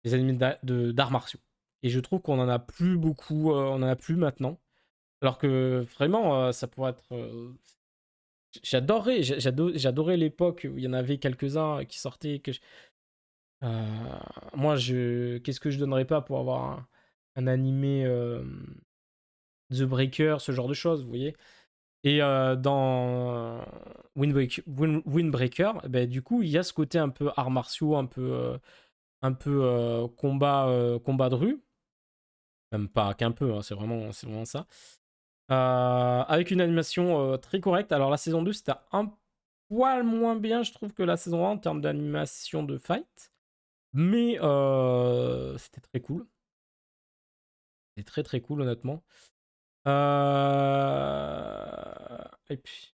Speaker 1: animés d'arts martiaux. Et je trouve qu'on en a plus beaucoup, on en a plus maintenant. Alors que vraiment, ça pourrait être. J'adorais l'époque où il y en avait quelques-uns qui sortaient. Moi, qu'est-ce que je donnerais pas pour avoir un animé The Breaker, ce genre de choses, vous voyez. Et dans Windbreaker, ben, du coup, il y a ce côté un peu arts martiaux, un peu combat de rue. Même pas qu'un peu, hein, c'est vraiment ça. Avec une animation très correcte. Alors la saison 2 c'était un poil moins bien, je trouve, que la saison 1 en termes d'animation de fight. Mais c'était très cool. C'était très très cool, honnêtement. Et puis.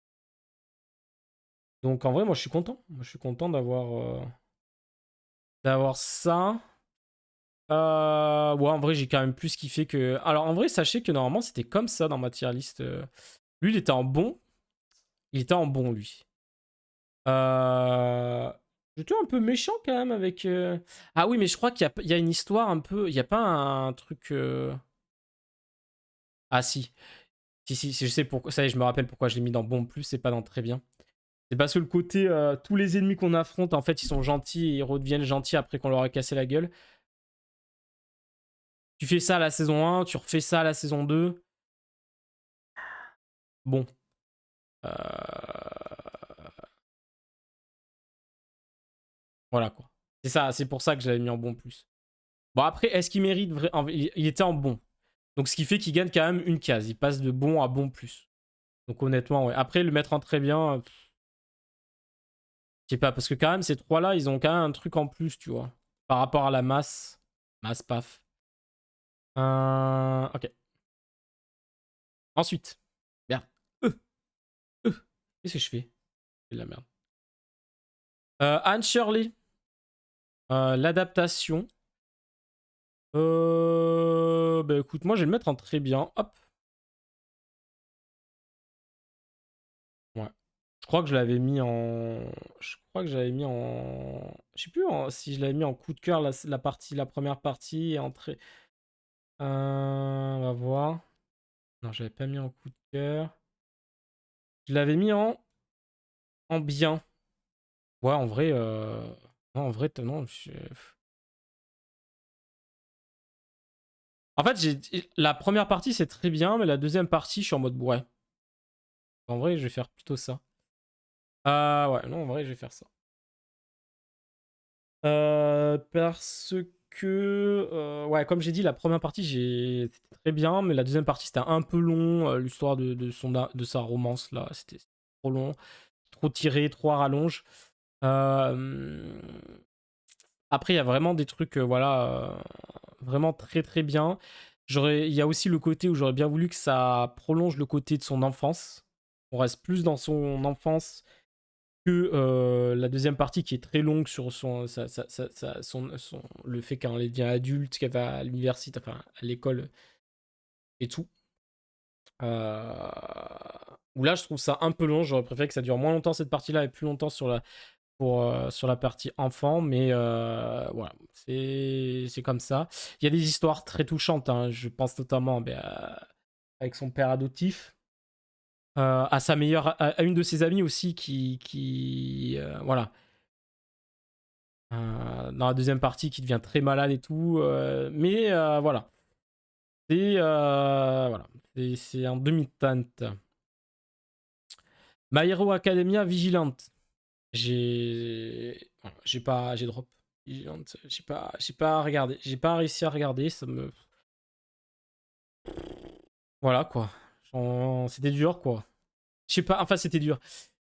Speaker 1: Donc en vrai, moi je suis content. Moi je suis content d'avoir ça. Ouais, en vrai, j'ai quand même plus kiffé que. Alors en vrai, sachez que normalement c'était comme ça dans ma tier list. Lui, il était en bon. Il était en bon, lui. Euh... J'étais un peu méchant quand même avec. Ah oui, mais je crois qu'il y a une histoire un peu. Il n'y a pas un truc. Ah si. Si, je sais pourquoi. Ça y est, je me rappelle pourquoi je l'ai mis dans bon plus et pas dans très bien. C'est parce que le côté. Tous les ennemis qu'on affronte, en fait, ils sont gentils et ils redeviennent gentils après qu'on leur a cassé la gueule. Tu fais ça à la saison 1, tu refais ça à la saison 2. Bon. Voilà quoi. C'est ça, c'est pour ça que je l'avais mis en bon plus. Bon, après, est-ce qu'il mérite il était en bon. Donc, ce qui fait qu'il gagne quand même une case. Il passe de bon à bon plus. Donc, honnêtement, ouais. Après, le mettre en très bien, je sais pas, parce que quand même, ces trois-là, ils ont quand même un truc en plus, tu vois. Par rapport à la masse. Masse, paf. Ok. Ensuite. Merde. Euh, Qu'est-ce que je fais? C'est de la merde. Anne Shirley. L'adaptation. Bah écoute, moi je vais le mettre en très bien. Hop. Ouais. Je crois que je l'avais mis en. Je crois que j'avais mis en. Je sais plus si je l'avais mis en coup de cœur la première partie et en très. On va voir. Non, j'avais pas mis en coup de cœur. Je l'avais mis en bien. Ouais, en vrai... Non, en vrai, non. En fait, la première partie, c'est très bien, mais la deuxième partie, je suis en mode ouais. En vrai, je vais faire plutôt ça. Ouais, non, en vrai, je vais faire ça. Parce que, ouais, comme j'ai dit, la première partie, c'était très bien, mais la deuxième partie, c'était un peu long. L'histoire de sa romance, là, c'était trop long, trop tiré, trop à rallonge. Euh, Après, il y a vraiment des trucs, voilà, vraiment très très bien. Il y a aussi le côté où j'aurais bien voulu que ça prolonge le côté de son enfance. On reste plus dans son enfance que la deuxième partie qui est très longue sur le fait qu'elle devient adulte, qu'elle va à l'université, enfin à l'école et tout. Où là, je trouve ça un peu long. J'aurais préféré que ça dure moins longtemps cette partie-là et plus longtemps sur la partie enfant, mais voilà, c'est comme ça. Il y a des histoires très touchantes, hein. Je pense notamment avec son père adoptif, à sa meilleure, à une de ses amies aussi voilà, dans la deuxième partie qui devient très malade et tout, mais voilà, voilà, c'est en demi-teinte. My Hero Academia Vigilante. J'ai drop. Vigilante. J'ai pas regardé. J'ai pas réussi à regarder. Ça me. Voilà quoi. C'était dur quoi. Je sais pas. Enfin, c'était dur.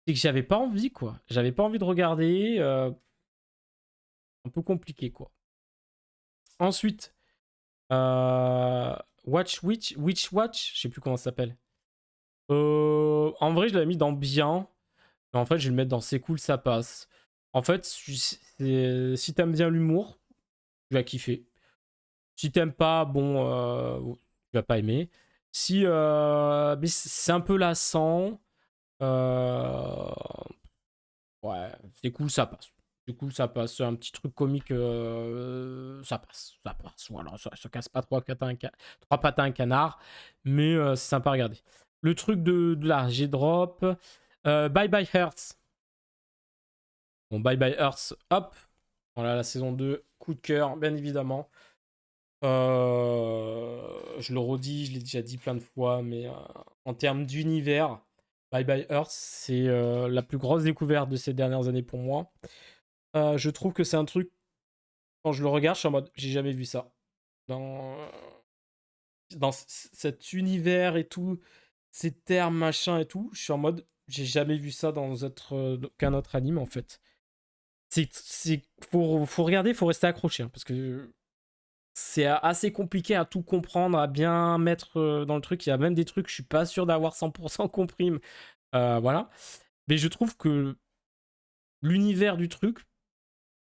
Speaker 1: C'est que j'avais pas envie quoi. J'avais pas envie de regarder. Un peu compliqué quoi. Ensuite, Witch Watch. Je sais plus comment ça s'appelle. En vrai, je l'avais mis dans bien. Mais en fait, je vais le mettre dans c'est cool, ça passe. En fait, si t'aimes bien l'humour, tu vas kiffer. Si t'aimes pas, bon, tu vas pas aimer. Si mais c'est un peu lassant, euh, ouais, c'est cool, ça passe. Du coup, ça passe. C'est un petit truc comique, ça passe, ça passe. Voilà, ça se casse pas trois pattes à un canard, mais c'est sympa à regarder. Le truc de là, j'ai drop. Bye Bye Hearts. Bon, Bye Bye Hearts, hop. Voilà, la saison 2, coup de cœur, bien évidemment. Je le redis, je l'ai déjà dit plein de fois, mais en termes d'univers, Bye Bye Earth, c'est la plus grosse découverte de ces dernières années pour moi. Je trouve que c'est un truc, quand je le regarde, je suis en mode, j'ai jamais vu ça. Dans cet univers et tout, ces termes, machin et tout, je suis en mode, j'ai jamais vu ça dans qu'un autre anime en fait. Faut regarder, faut rester accroché, hein, parce que c'est assez compliqué à tout comprendre, à bien mettre dans le truc. Il y a même des trucs, je suis pas sûr d'avoir 100% compris. Voilà. Mais je trouve que l'univers du truc,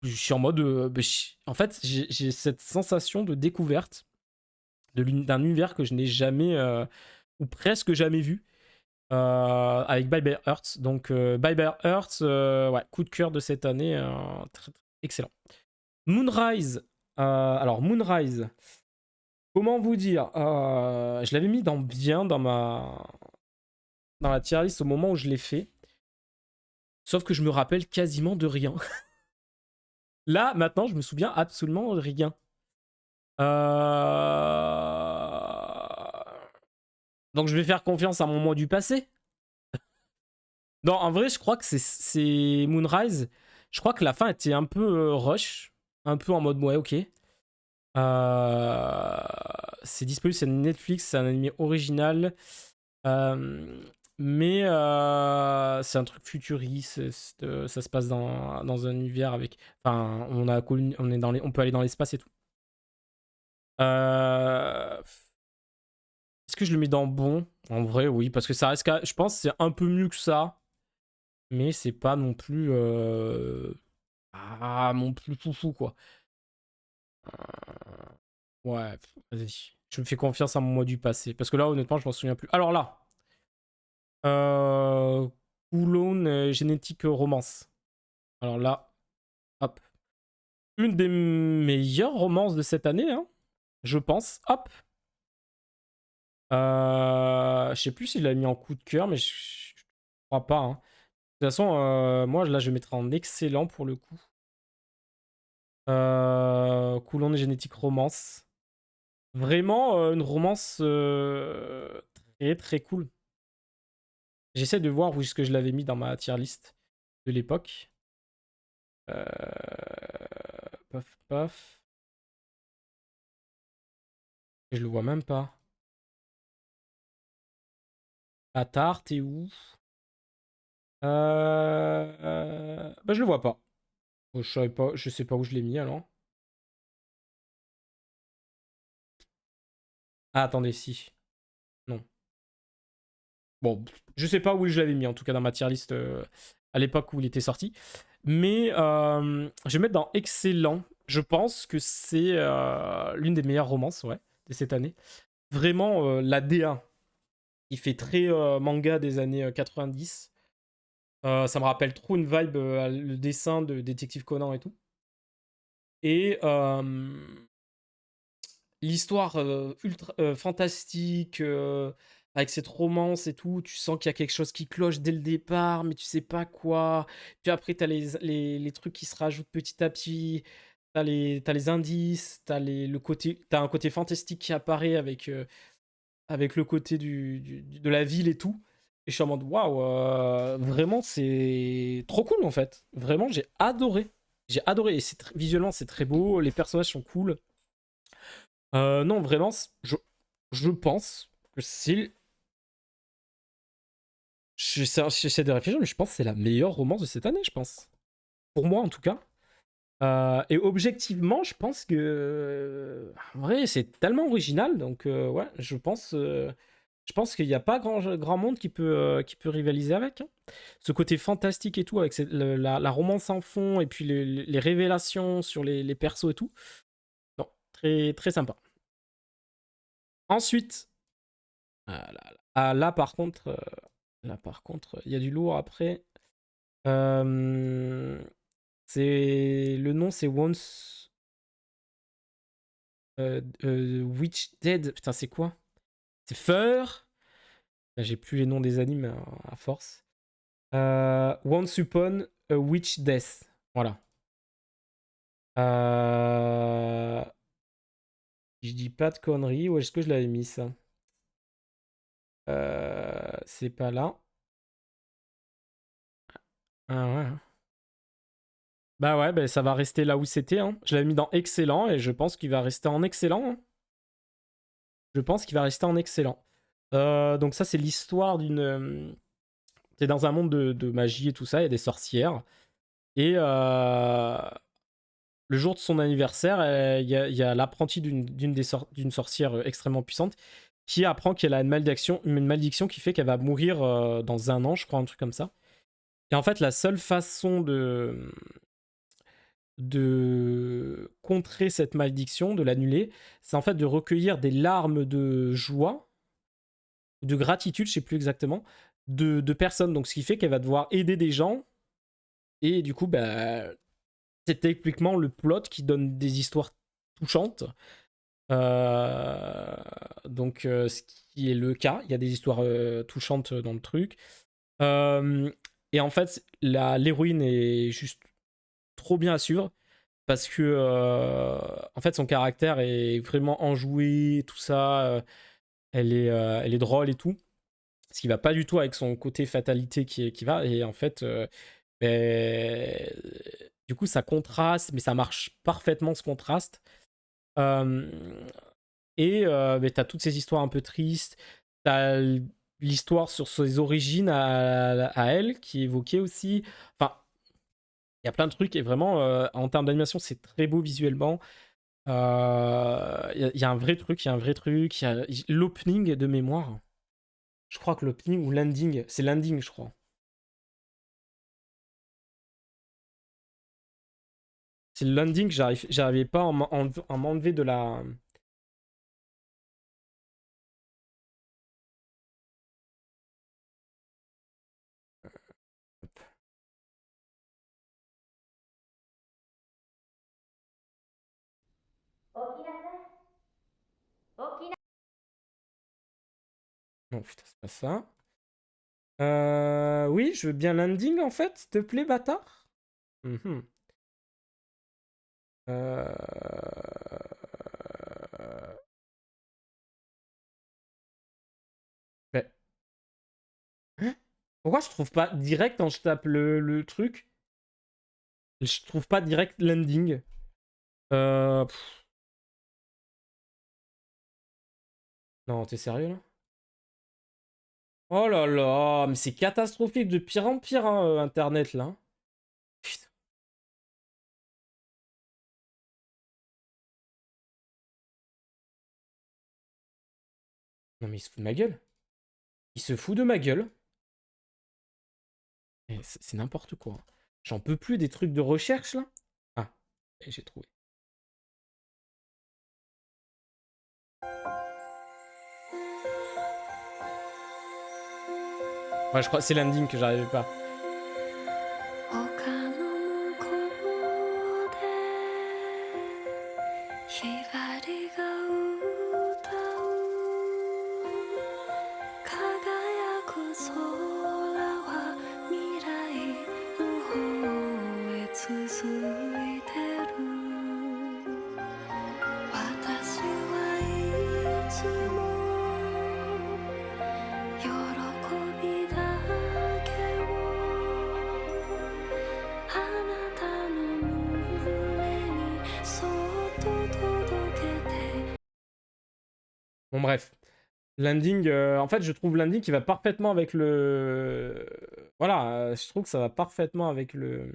Speaker 1: je suis en mode. En fait, j'ai cette sensation de découverte d'un univers que je n'ai jamais, ou presque jamais vu, avec Bye Bye Earth. Donc, Bye Bye Earth, ouais, coup de cœur de cette année, très, très excellent. Moonrise. Alors, Moonrise. Comment vous dire, je l'avais mis dans bien dans la tier list au moment où je l'ai fait. Sauf que je me rappelle quasiment de rien. Là, maintenant, je me souviens absolument de rien. Donc je vais faire confiance à mon moi du passé. Non, en vrai, je crois que c'est Moonrise. Je crois que la fin était un peu rush. Un peu en mode, ouais, ok. C'est disponible sur Netflix, c'est un anime original. Mais c'est un truc futuriste. Ça se passe dans un univers avec. Enfin, on peut aller dans l'espace et tout. Est-ce que je le mets dans bon? En vrai, oui, parce que ça reste. Je pense que c'est un peu mieux que ça, mais c'est pas non plus. Non plus foufou, quoi. Ouais, vas-y. Je me fais confiance à mon moi du passé. Parce que là, honnêtement, je m'en souviens plus. Alors là, euh, Coulon Génétique Romance. Alors là, hop. Une des meilleures romances de cette année, hein, je pense. Hop. Je sais plus s'il l'a mis en coup de cœur, mais je crois pas, hein. De toute façon, moi, là, je mettrais en excellent pour le coup. Coulon génétique romance. Vraiment une romance très très cool. J'essaie de voir où est-ce que je l'avais mis dans ma tier list de l'époque. Paf paf. Je le vois même pas. Attard, t'es où? Bah je le vois pas. Je savais pas, je sais pas où je l'ai mis alors. Ah attendez, si. Non. Bon, je sais pas où je l'avais mis en tout cas dans ma tier list à l'époque où il était sorti. Mais je vais mettre dans excellent. Je pense que c'est l'une des meilleures romances, ouais, de cette année. Vraiment la DA. Il fait très manga des années 90. Ça me rappelle trop une vibe, le dessin de Détective Conan et tout. Et l'histoire ultra fantastique, avec cette romance et tout, tu sens qu'il y a quelque chose qui cloche dès le départ, mais tu sais pas quoi. Puis après, t'as les trucs qui se rajoutent petit à petit. T'as les indices, t'as un côté fantastique qui apparaît avec le côté de la ville et tout. Et je suis en mode waouh, vraiment c'est trop cool en fait. Vraiment, j'ai adoré. J'ai adoré. Et visuellement, c'est très beau. Les personnages sont cool. Non, vraiment, je pense que c'est. J'essaie de réfléchir, mais je pense que c'est la meilleure romance de cette année, je pense. Pour moi, en tout cas. Et objectivement, je pense que. En vrai, c'est tellement original, donc ouais, je pense qu'il n'y a pas grand monde qui peut rivaliser avec, hein. Ce côté fantastique et tout, avec la romance en fond, et puis les révélations sur les persos et tout. Non, très, très sympa. Ensuite, là par contre, il y a du lourd après. Euh, le nom, c'est Once Witch Dead. Putain, c'est quoi? C'est Fur. Là, j'ai plus les noms des animes à force. Once Upon a Witch Death. Voilà. Euh, je dis pas de conneries. Où est-ce que je l'avais mis ça? C'est pas là. Ah ouais. Bah ouais, bah ça va rester là où c'était, hein. Je l'avais mis dans excellent et je pense qu'il va rester en excellent, hein. Je pense qu'il va rester en excellent. Donc ça, c'est l'histoire d'une... c'est dans un monde de magie et tout ça, il y a des sorcières. Et le jour de son anniversaire, il y a l'apprenti d'une sorcière extrêmement puissante qui apprend qu'elle a une malédiction qui fait qu'elle va mourir dans un an, je crois, un truc comme ça. Et en fait, la seule façon de contrer cette malédiction, de l'annuler, c'est en fait de recueillir des larmes de joie, de gratitude, je sais plus exactement, de personnes. Donc ce qui fait qu'elle va devoir aider des gens. Et du coup, bah, c'est techniquement le plot qui donne des histoires touchantes. Ce qui est le cas. Il y a des histoires touchantes dans le truc. Et en fait, l'héroïne est juste trop bien à suivre parce que en fait son caractère est vraiment enjoué, tout ça. Elle est drôle et tout. Ce qui va pas du tout avec son côté fatalité qui va. Et en fait, ben, du coup, ça contraste, mais ça marche parfaitement ce contraste. Euh, ben, t'as toutes ces histoires un peu tristes. T'as l'histoire sur ses origines à elle qui est évoquée aussi. Enfin, il y a plein de trucs et vraiment, en termes d'animation, c'est très beau visuellement. Il y a un vrai truc, il y a un vrai truc. Il y a l'opening de mémoire. Je crois que l'opening ou l'ending, c'est l'ending, je crois. C'est le landing, j'arrivais pas à m'enlever de la. Non, putain, c'est pas ça. Oui, je veux bien l'ending en fait, s'il te plaît, bâtard. Mhm. Euh... Mais- Hein. Pourquoi je trouve pas direct quand je tape le truc? Je trouve pas direct l'ending. Pff, non, t'es sérieux là? Oh là là, mais c'est catastrophique de pire en pire, hein, Internet là. Putain. Non mais il se fout de ma gueule. Il se fout de ma gueule. C'est n'importe quoi. J'en peux plus des trucs de recherche là. Ah, et j'ai trouvé. Ouais, je crois que c'est l'ending que j'arrivais pas. Bon bref. Landing, en fait, je trouve landing qui va parfaitement avec le. Voilà, je trouve que ça va parfaitement avec le.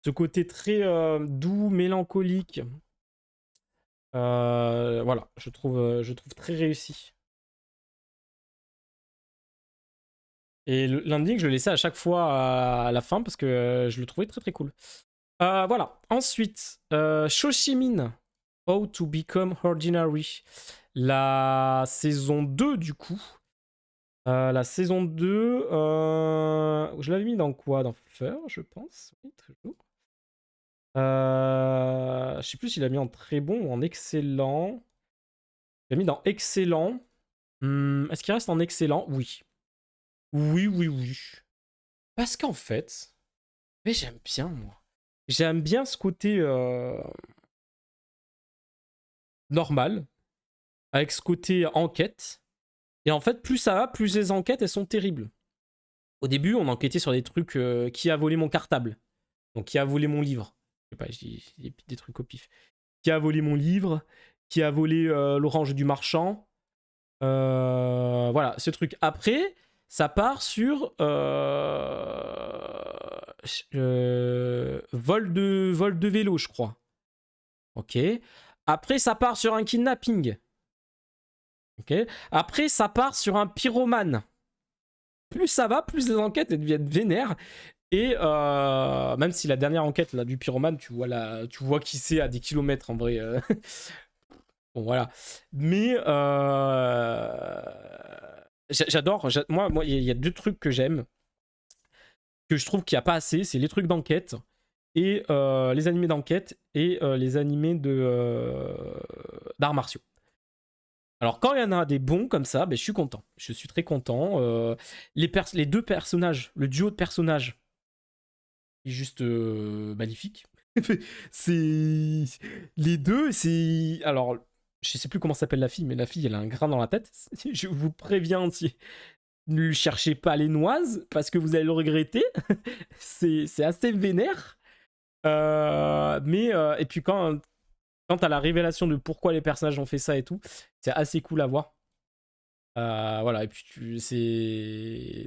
Speaker 1: Ce côté très doux, mélancolique. Voilà, je trouve très réussi. Et le landing, je le laissais à chaque fois à la fin parce que je le trouvais très très cool. Voilà. Ensuite, Shoshimin, How to Become Ordinary. La saison 2 du coup. La saison 2, je l'avais mis dans quoi? Dans Fur, je pense. Oui, toujours. Je sais plus s'il a mis en très bon ou en excellent. Il a mis dans excellent. Est-ce qu'il reste en excellent? Oui. Oui, oui, oui. Parce qu'en fait, mais j'aime bien, moi. J'aime bien ce côté normal, avec ce côté enquête. Et en fait, plus ça va, plus les enquêtes, elles sont terribles. Au début, on enquêtait sur des trucs qui a volé mon cartable. Donc, qui a volé mon livre. Je sais pas, je dis des trucs au pif. Qui a volé mon livre, qui a volé l'orange du marchand. Voilà, ce truc. Après, ça part sur vol de vélo, je crois. Ok. Après, ça part sur un kidnapping. Ok. Après, ça part sur un pyromane. Plus ça va, plus les enquêtes elles deviennent vénères. Et même si la dernière enquête là, du pyromane, tu vois qui c'est à des kilomètres en vrai. Bon, voilà. Mais j'adore. Moi, il y a deux trucs que j'aime, que je trouve qu'il n'y a pas assez. C'est les trucs d'enquête et les animés d'enquête et les animés d'arts martiaux. Alors, quand il y en a des bons comme ça, ben, je suis content. Je suis très content. Les deux personnages, le duo de personnages, est juste magnifique. C'est les deux, c'est alors je sais plus comment s'appelle la fille, mais la fille elle a un grain dans la tête. Je vous préviens, si ne cherchez pas les noises parce que vous allez le regretter. C'est assez vénère. Et puis quand t'as la révélation de pourquoi les personnages ont fait ça et tout, c'est assez cool à voir. Voilà, et puis c'est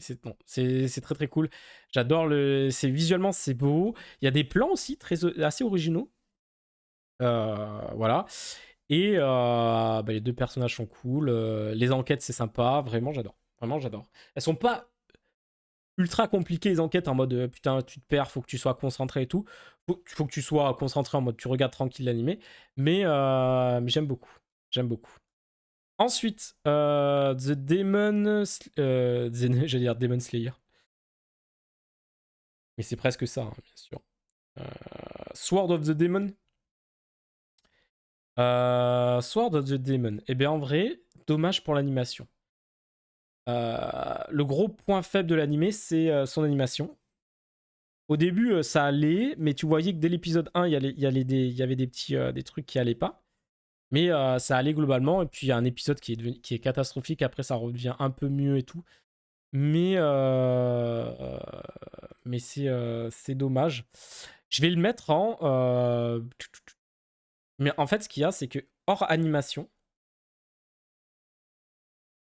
Speaker 1: très très cool. J'adore c'est visuellement c'est beau. Il y a des plans aussi assez originaux. Voilà. Et bah, les deux personnages sont cool. Les enquêtes c'est sympa. Vraiment j'adore. Vraiment j'adore. Elles sont pas ultra compliquées les enquêtes en mode putain tu te perds, faut que tu sois concentré et tout. Faut que tu sois concentré en mode tu regardes tranquille l'animé. Mais j'aime beaucoup. J'aime beaucoup. Ensuite, The Demon. J'allais dire Demon Slayer. Mais c'est presque ça, hein, bien sûr. Euh, Sword of the Demon. Sword of the Demon. Eh bien, en vrai, dommage pour l'animation. Le gros point faible de l'animé, c'est son animation. Au début, ça allait, mais tu voyais que dès l'épisode 1, il y avait des petits des trucs qui allaient pas. Mais ça allait globalement. Et puis il y a un épisode qui est catastrophique. Après, ça redevient un peu mieux et tout. Mais c'est dommage. Je vais le mettre en. Mais en fait, ce qu'il y a, c'est que hors animation,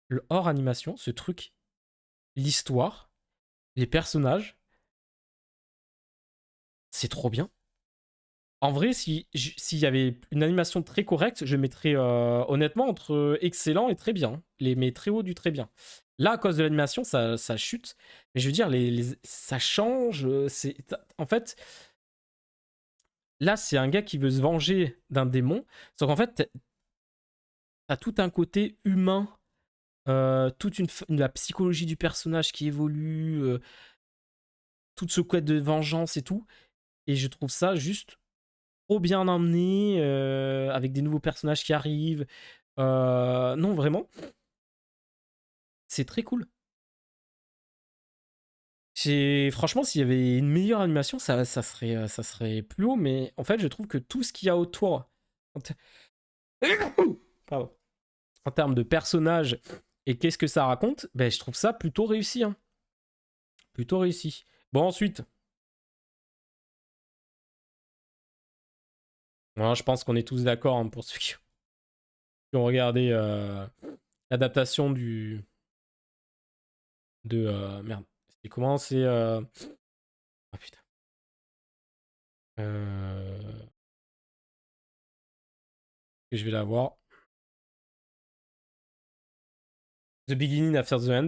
Speaker 1: le hors animation, ce truc, l'histoire, les personnages, c'est trop bien. En vrai, s'il y avait une animation très correcte, je mettrais honnêtement entre excellent et très bien. Mais très haut du très bien. Là, à cause de l'animation, ça chute. Mais je veux dire, ça change. En fait, là, c'est un gars qui veut se venger d'un démon. Sauf qu'en fait, t'as tout un côté humain. Toute la psychologie du personnage qui évolue. Toute ce quête de vengeance et tout. Et je trouve ça juste trop bien emmené, avec des nouveaux personnages qui arrivent. Non, vraiment, c'est très cool. Franchement, s'il y avait une meilleure animation, ça serait plus haut, mais en fait, je trouve que tout ce qu'il y a autour, en, te- Pardon. En termes de personnages et qu'est-ce que ça raconte, ben, je trouve ça plutôt réussi. Hein. Plutôt réussi. Bon, ensuite, voilà, je pense qu'on est tous d'accord hein, pour ceux qui ont regardé l'adaptation merde. C'est comment c'est. Ah putain. Euh, que je vais la voir. The Beginning After the End.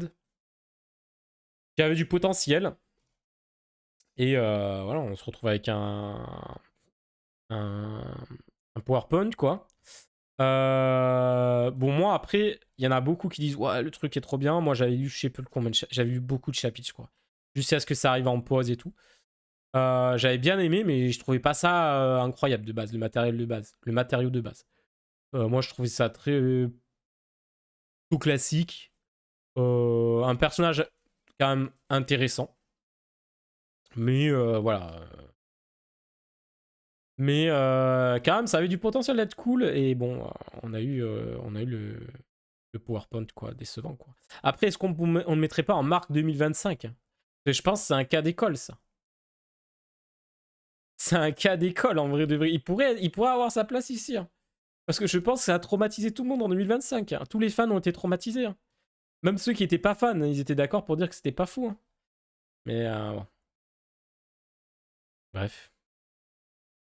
Speaker 1: Qui avait du potentiel. Et voilà, on se retrouve avec un, un PowerPoint, quoi. Bon, moi, après, il y en a beaucoup qui disent ouais, le truc est trop bien. Moi, j'avais lu, je sais plus combien j'avais lu beaucoup de chapitres, quoi. Jusqu'à ce que ça arrive en pause et tout. J'avais bien aimé, mais je trouvais pas ça incroyable de base, le matériel de base. Le matériau de base. Moi, je trouvais ça très tout classique. Un personnage quand même intéressant. Mais voilà. Mais quand même, ça avait du potentiel d'être cool. Et bon, on a eu le PowerPoint, quoi, décevant, quoi. Après, est-ce qu'on ne le mettrait pas en marque 2025? Parce que je pense que c'est un cas d'école, ça. C'est un cas d'école, en vrai de vrai. Il pourrait avoir sa place ici. Hein. Parce que je pense que ça a traumatisé tout le monde en 2025. Hein. Tous les fans ont été traumatisés. Hein. Même ceux qui étaient pas fans, ils étaient d'accord pour dire que c'était pas fou. Hein. Mais bon. Bref.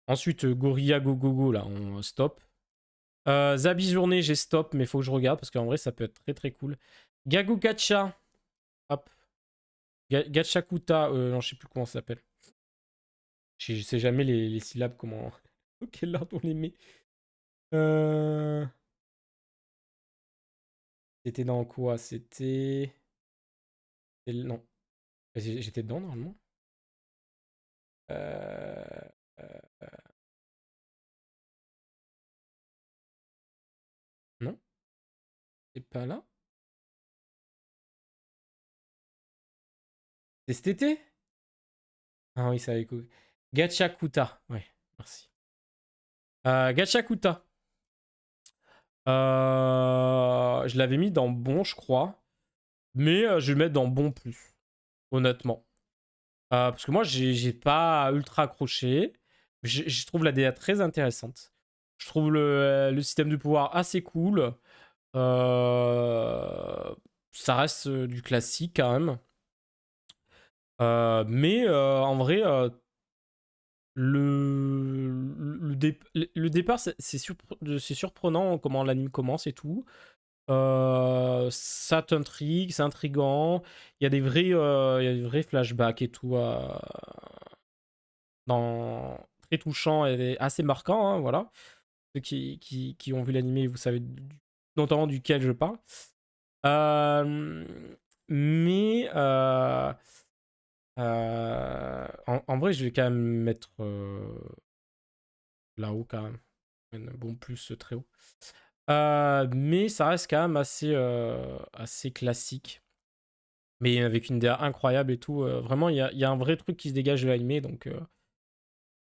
Speaker 1: Ensuite, Gorilla Go Go Go, là, on stop. Zabi Journée, j'ai stop, mais faut que je regarde parce qu'en vrai, ça peut être très très cool. Gagu Gacha. Hop. Gachakuta. Non, je sais plus comment ça s'appelle. Je sais jamais les syllabes, comment. Quel ordre on les met. Euh... C'était dans quoi? Non. J'étais dedans normalement. Euh... euh, Non, c'est pas là. C'est cet été? Ah oui, ça avait cool. Gachakuta. Ouais, merci. Gachakuta. Je l'avais mis dans bon, je crois. Mais je vais le mettre dans bon plus, honnêtement. Parce que moi, j'ai pas ultra accroché. Je trouve la DA très intéressante. Je trouve le système de pouvoir assez cool. Ça reste du classique quand même. Mais en vrai, le départ, c'est surprenant comment l'anime commence et tout. Ça t'intrigue, c'est intriguant. Il y a des vrais flashbacks et tout. Très touchant et assez marquant, hein, voilà. Ceux qui ont vu l'anime, vous savez notamment duquel je parle. Euh, mais en vrai, je vais quand même mettre là-haut quand même. Bon, plus très haut. Mais ça reste quand même assez classique. Mais avec une DA incroyable et tout. Vraiment, il y a un vrai truc qui se dégage de l'anime, donc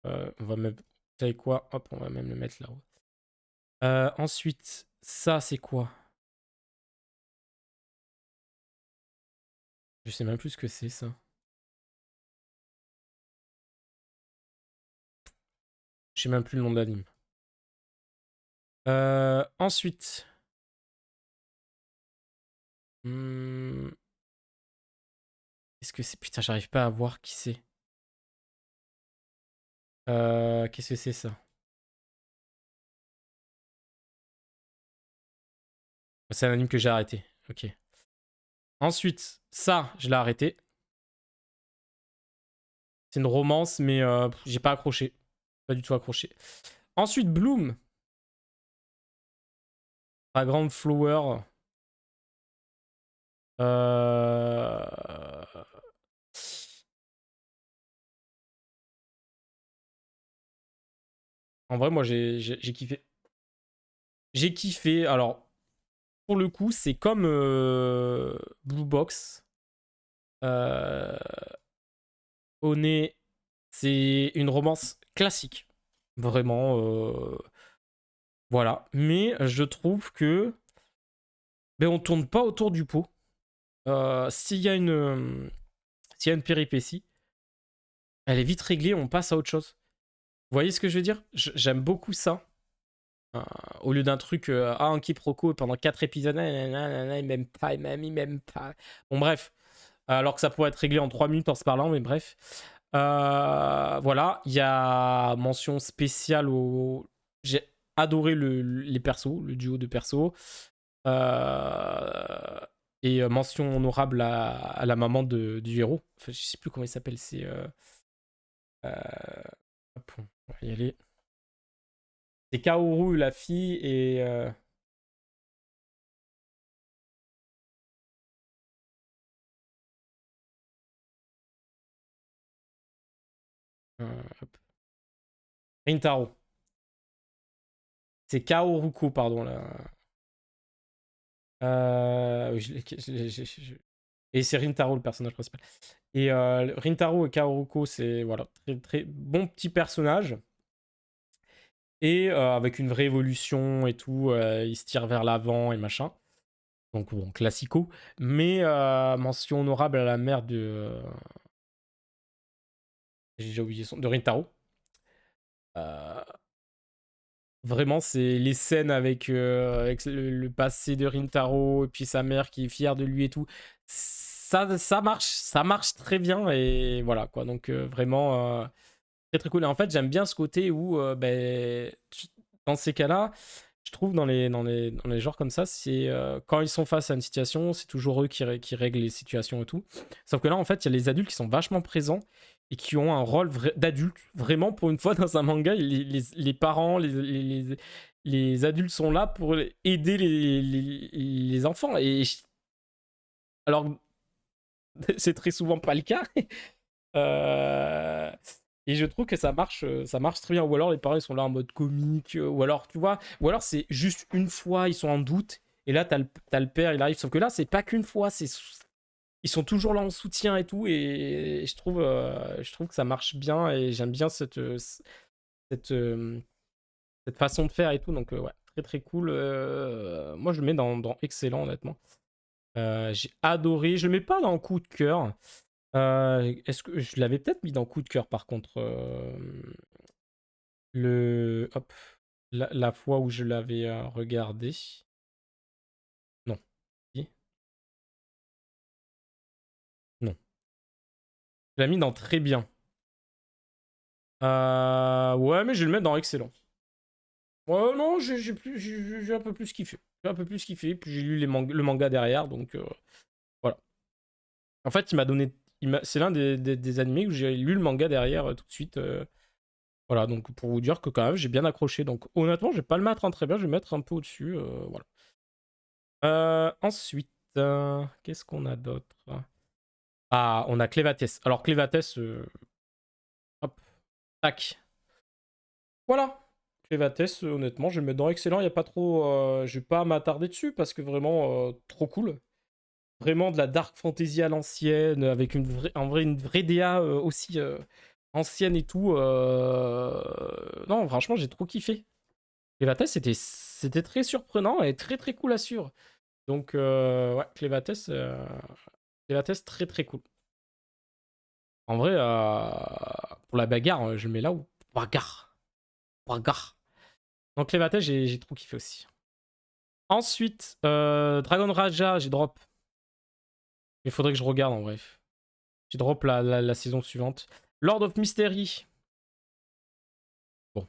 Speaker 1: on va même... Vous savez quoi? Hop, on va même le mettre là-haut. Ensuite, ça, c'est quoi? Je sais même plus ce que c'est, ça. Je sais même plus le nom de l'anime. Ensuite... Qu'est-ce que c'est? Putain, j'arrive pas à voir qui c'est. Qu'est-ce que c'est, ça? C'est un anime que j'ai arrêté. Ok. Ensuite, ça, je l'ai arrêté. C'est une romance, mais j'ai pas accroché. Pas du tout accroché. Ensuite, Bloom. Fragrant Flower. Euh... En vrai, moi, j'ai kiffé. J'ai kiffé. Alors, pour le coup, c'est comme Blue Box. Euh... C'est une romance classique. Vraiment. Voilà. Mais je trouve que ben, on tourne pas autour du pot. S'il y a une péripétie, elle est vite réglée, on passe à autre chose. Vous voyez ce que je veux dire? J'aime beaucoup ça. Euh, Au lieu d'un truc, un quiproquo pendant 4 épisodes, il m'aime pas, il m'aime pas. Bon, bref. Alors que ça pourrait être réglé en 3 minutes en se parlant, mais bref. Voilà, il y a mention spéciale au. J'ai adoré les persos, le duo de persos. Euh, Et mention honorable à la maman du héros. Enfin, je sais plus comment il s'appelle, c'est. Hop, on va y aller. C'est Kaoru, la fille, et. Hop. Rintaro. C'est Kaoruko, pardon. Là. Oui, et c'est Rintaro, le personnage principal. Et Rintaro et Kaoruko, c'est voilà, très, très bon petit personnage. Et avec une vraie évolution et tout, il se tire vers l'avant et machin. Donc bon, classico. Mais mention honorable à la mère de. J'ai déjà oublié son. De Rintaro. Euh, Vraiment, c'est les scènes avec le passé de Rintaro et puis sa mère qui est fière de lui et tout. Ça marche très bien et voilà quoi. Donc vraiment très très cool. Et en fait, j'aime bien ce côté où dans ces cas-là, je trouve dans les genres comme ça, c'est quand ils sont face à une situation, c'est toujours eux qui règlent les situations et tout. Sauf que là, en fait, il y a les adultes qui sont vachement présents et qui ont un rôle d'adulte. Vraiment, pour une fois, dans un manga, les parents, les adultes sont là pour aider les enfants. Alors, c'est très souvent pas le cas. Euh, Et je trouve que ça marche très bien. Ou alors les parents ils sont là en mode comique, ou alors tu vois, ou alors c'est juste une fois ils sont en doute et là t'as le père il arrive. Sauf que là c'est pas qu'une fois, ils sont toujours là en soutien et tout et je trouve que ça marche bien et j'aime bien cette, euh, cette façon de faire et tout. Donc ouais, très très cool. Moi je le mets dans excellent honnêtement. J'ai adoré. Je le mets pas dans coup de cœur. Est-ce que je l'avais peut-être mis dans coup de cœur par contre hop la fois où je l'avais regardé. Non. Si. Non. Je l'ai mis dans très bien. Ouais, mais je vais le mettre dans excellent. Ouais, non, j'ai un peu plus kiffé. J'ai un peu plus kiffé, puis j'ai lu le manga derrière, donc voilà. En fait, il m'a donné. C'est l'un des animés où j'ai lu le manga derrière tout de suite. Voilà, donc pour vous dire que quand même, j'ai bien accroché. Donc honnêtement, je vais pas le mettre en très bien, je vais le mettre un peu au-dessus. Voilà. Ensuite, qu'est-ce qu'on a d'autre? Ah, on a Clévatès. Alors Clévatès, hop, tac. Voilà. Clévatès, honnêtement, je vais le mettre dans excellent. Il y a pas trop, je vais pas m'attarder dessus parce que vraiment trop cool. vraiment de la dark fantasy à l'ancienne, avec une vraie DA aussi ancienne et tout. Non, franchement, j'ai trop kiffé. Clévates, c'était très surprenant et très très cool à suivre. Donc, ouais, Clévates, très très cool. En vrai, pour la bagarre, je le mets là où. Bagarre. Bagarre. Donc, Clévates, j'ai trop kiffé aussi. Ensuite, Dragon Raja, j'ai drop. Il faudrait que je regarde en bref. J'ai drop la saison suivante. Lord of Mystery. Bon.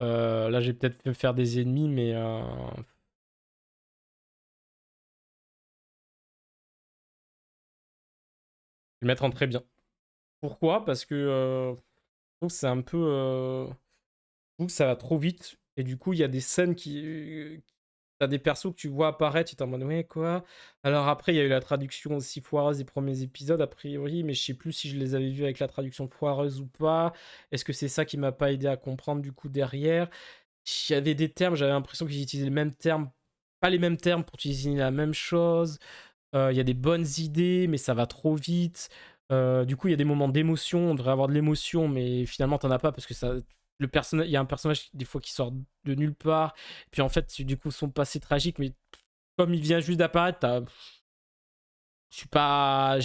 Speaker 1: Là, j'ai peut-être faire des ennemis, mais. Je vais le mettre en très bien. Pourquoi? Parce que je trouve que c'est un peu. Je trouve que ça va trop vite. Et du coup, il y a des scènes qui. T'as des persos que tu vois apparaître, tu es en mode ouais, quoi. Alors après, il y a eu la traduction aussi foireuse des premiers épisodes, a priori, mais je sais plus si je les avais vus avec la traduction foireuse ou pas. Est-ce que c'est ça qui m'a pas aidé à comprendre du coup derrière? Il y avait des termes, j'avais l'impression qu'ils utilisaient les mêmes termes, pas les mêmes termes pour utiliser la même chose. Il y a des bonnes idées, mais ça va trop vite. Du coup, il y a des moments d'émotion, on devrait avoir de l'émotion, mais finalement, t'en as pas parce que ça. Il y a un personnage des fois qui sort de nulle part, puis en fait, du coup, son passé tragique, mais comme il vient juste d'apparaître, je suis pas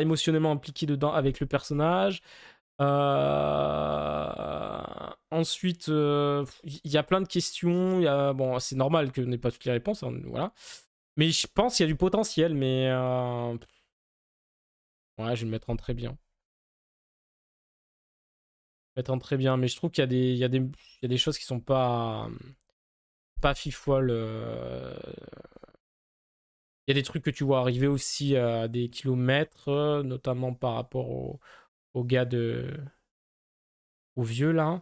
Speaker 1: émotionnellement impliqué dedans avec le personnage. Ensuite, il y a plein de questions. Bon, c'est normal que n'ait pas toutes les réponses, hein, voilà. Mais je pense qu'il y a du potentiel, mais ouais, je vais le mettre en très bien. Mettre en très bien, mais je trouve qu'il y a des choses qui sont pas fifoles. Il y a des trucs que tu vois arriver aussi à des kilomètres, notamment par rapport au gars au vieux là.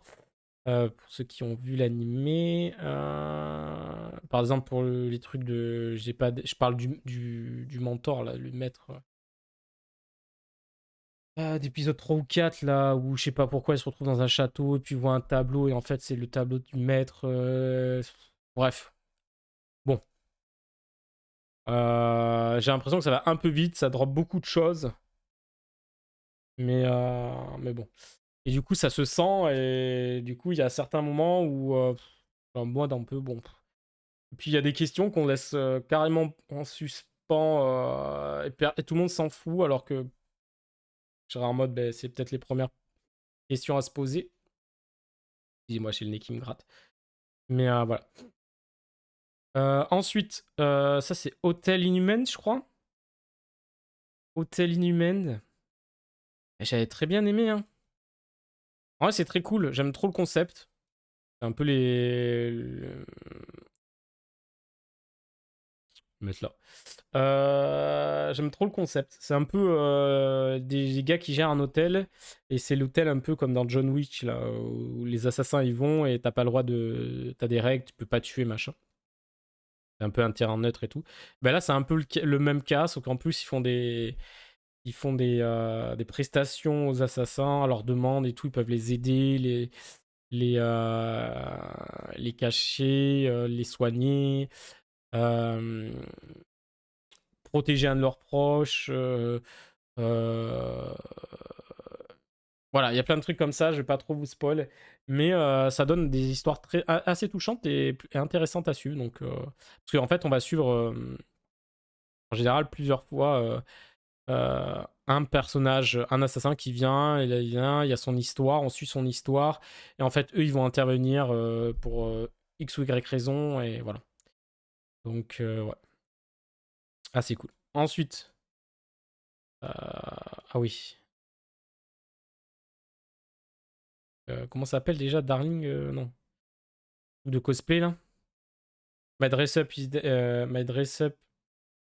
Speaker 1: Pour ceux qui ont vu l'animé, par exemple pour les trucs de, je parle du mentor là, le maître. D'épisode 3 ou 4 là où je sais pas pourquoi il se retrouve dans un château et puis il voit un tableau et en fait c'est le tableau du maître. Bref, bon. J'ai l'impression que ça va un peu vite, ça drop beaucoup de choses, mais bon. Et du coup ça se sent et du coup il y a certains moments où moi d'un peu bon. Et puis il y a des questions qu'on laisse carrément en suspens et tout le monde s'en fout alors que je serais en mode ben, c'est peut-être les premières questions à se poser. Dis-moi, j'ai le nez qui me gratte. Mais voilà. Ensuite, ça c'est Hôtel Inhumaine, je crois. Hôtel Inhumaine. J'avais très bien aimé, hein. En vrai, c'est très cool. J'aime trop le concept. C'est un peu mettre là. J'aime trop le concept. C'est un peu des gars qui gèrent un hôtel. Et c'est l'hôtel un peu comme dans John Wick, là, où les assassins y vont et t'as pas le droit de. T'as des règles, tu peux pas tuer, machin. C'est un peu un terrain neutre et tout. Ben là, c'est un peu le même cas, sauf qu'en plus, ils font des prestations aux assassins, à leur demande et tout. Ils peuvent les aider, les cacher, les soigner, euh, protéger un de leurs proches. Euh, Voilà, il y a plein de trucs comme ça, je vais pas trop vous spoil, mais ça donne des histoires assez touchantes et intéressantes à suivre. Donc, parce qu'en fait, on va suivre en général plusieurs fois un personnage, un assassin qui vient, il y a son histoire, on suit son histoire, et en fait, eux, ils vont intervenir pour X ou Y raison, et voilà. Donc, ouais, assez cool. Ensuite, ah oui, comment ça s'appelle déjà, Darling non, ou de cosplay là. My Dress Up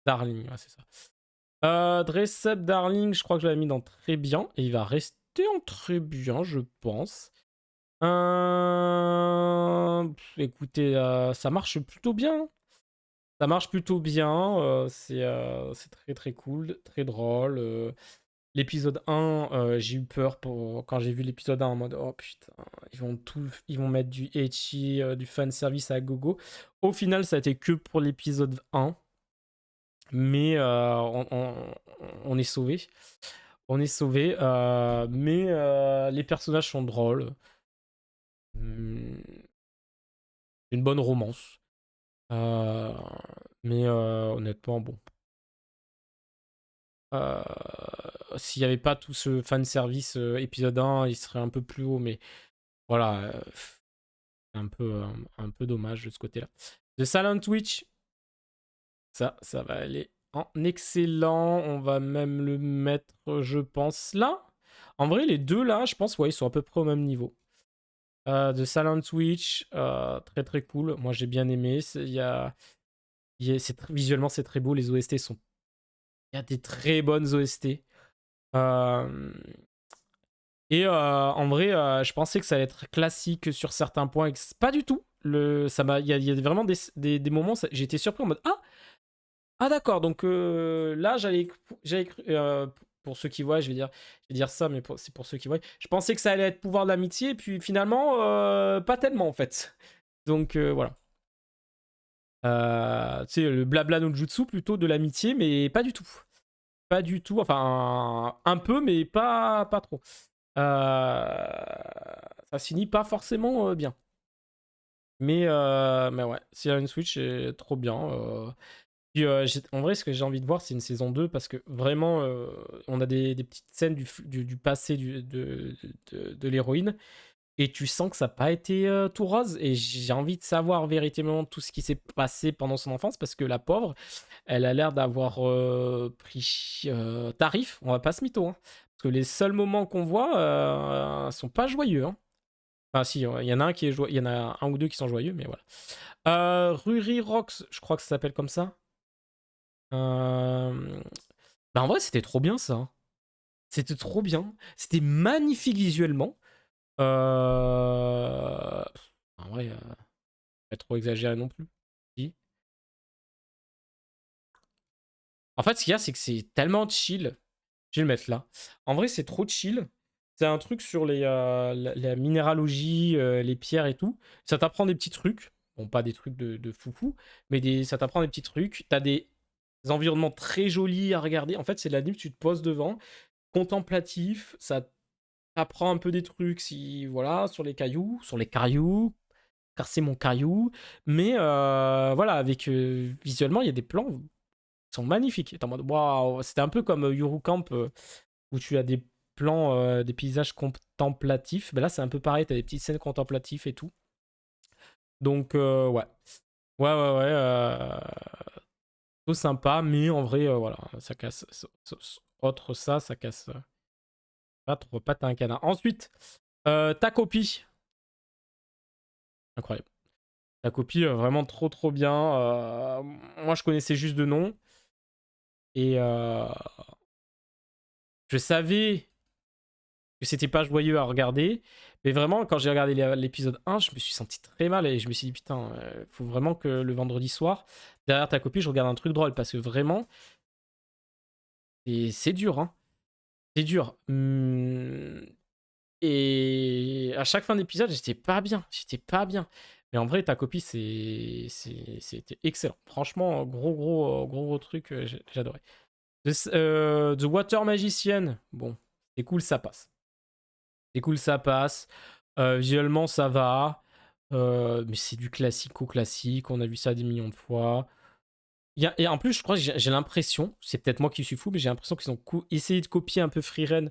Speaker 1: Darling, ouais, c'est ça. Dress Up Darling, je crois que je l'avais mis dans très bien, et il va rester en très bien, je pense. Écoutez, ça marche plutôt bien. Ça marche plutôt bien. C'est très très cool, très drôle. L'épisode 1, j'ai eu peur quand j'ai vu l'épisode 1 en mode oh putain, ils vont mettre du ecchi, du fan service à gogo. Au final, ça a été que pour l'épisode 1. Mais on est sauvé. On est sauvé. Mais les personnages sont drôles. Une bonne romance. Euh, mais honnêtement, bon. Euh, S'il n'y avait pas tout ce fanservice épisode 1, il serait un peu plus haut. Mais voilà, un peu dommage de ce côté-là. The Silent Witch, ça va aller en excellent. On va même le mettre, je pense, là. En vrai, les deux là, je pense, ouais, ils sont à peu près au même niveau. The Silent Witch, très très cool. Moi, j'ai bien aimé. Visuellement, c'est très beau. Les OST sont. Il y a des très bonnes OST. En vrai, je pensais que ça allait être classique sur certains points. Pas du tout. Il y a vraiment des moments, j'ai été surpris en mode ah d'accord, donc là, pour ceux qui voient, je vais dire ça, mais c'est pour ceux qui voient. Je pensais que ça allait être pouvoir de l'amitié, et puis finalement, pas tellement en fait. Donc voilà. Tu sais, le blabla no jutsu plutôt de l'amitié, mais pas du tout. Pas du tout, enfin un peu, mais pas trop. Ça se finit pas forcément bien. Mais ouais, Silent Switch est trop bien. Puis, en vrai, ce que j'ai envie de voir, c'est une saison 2 parce que vraiment, on a des petites scènes du passé de l'héroïne et tu sens que ça n'a pas été tout rose. Et j'ai envie de savoir véritablement tout ce qui s'est passé pendant son enfance parce que la pauvre, elle a l'air d'avoir pris tarif. On va pas se mytho, hein, parce que les seuls moments qu'on voit sont pas joyeux. Hein. Enfin, si, il y en a un qui est joyeux, il y en a un ou deux qui sont joyeux, mais voilà. Ruri Rocks, je crois que ça s'appelle comme ça. Bah en vrai, c'était trop bien ça. C'était trop bien. C'était magnifique visuellement. En vrai, pas trop exagéré non plus. Si. En fait, ce qu'il y a, c'est que c'est tellement chill. Je vais le mettre là. En vrai, c'est trop chill. C'est un truc sur la minéralogie, les pierres et tout. Ça t'apprend des petits trucs. Bon, pas des trucs de foufou, mais ça t'apprend des petits trucs. T'as des environnements très jolis à regarder. En fait, c'est de l'anime, tu te poses devant, contemplatif, ça t'apprend un peu des trucs si voilà sur les cailloux, car c'est mon caillou. Mais voilà, avec visuellement, il y a des plans qui sont magnifiques. T'es en mode waouh, c'était un peu comme Yuru Camp où tu as des plans, des paysages contemplatifs. Ben là, c'est un peu pareil, t'as des petites scènes contemplatives et tout. Donc ouais, ouais. Tout sympa, mais en vrai, voilà, ça casse. Autre ça casse pas trop, pas un canard. Ensuite, ta copie. Incroyable. Ta copie, vraiment trop trop bien. Moi, je connaissais juste de nom. Et je savais que c'était pas joyeux à regarder. Mais vraiment, quand j'ai regardé l'épisode 1, je me suis senti très mal. Et je me suis dit, putain, faut vraiment que le vendredi soir, derrière ta copie, je regarde un truc drôle. Parce que vraiment, et c'est dur, hein. C'est dur. Et à chaque fin d'épisode, j'étais pas bien. J'étais pas bien. Mais en vrai, ta copie, c'était excellent. Franchement, gros truc, j'ai adoré. The Water Magician, bon, c'est cool, ça passe. C'est cool, ça passe. Visuellement, ça va. Mais c'est du classico-classique. On a vu ça des millions de fois. Et en plus, je crois que j'ai l'impression, c'est peut-être moi qui suis fou, mais j'ai l'impression qu'ils ont essayé de copier un peu Frieren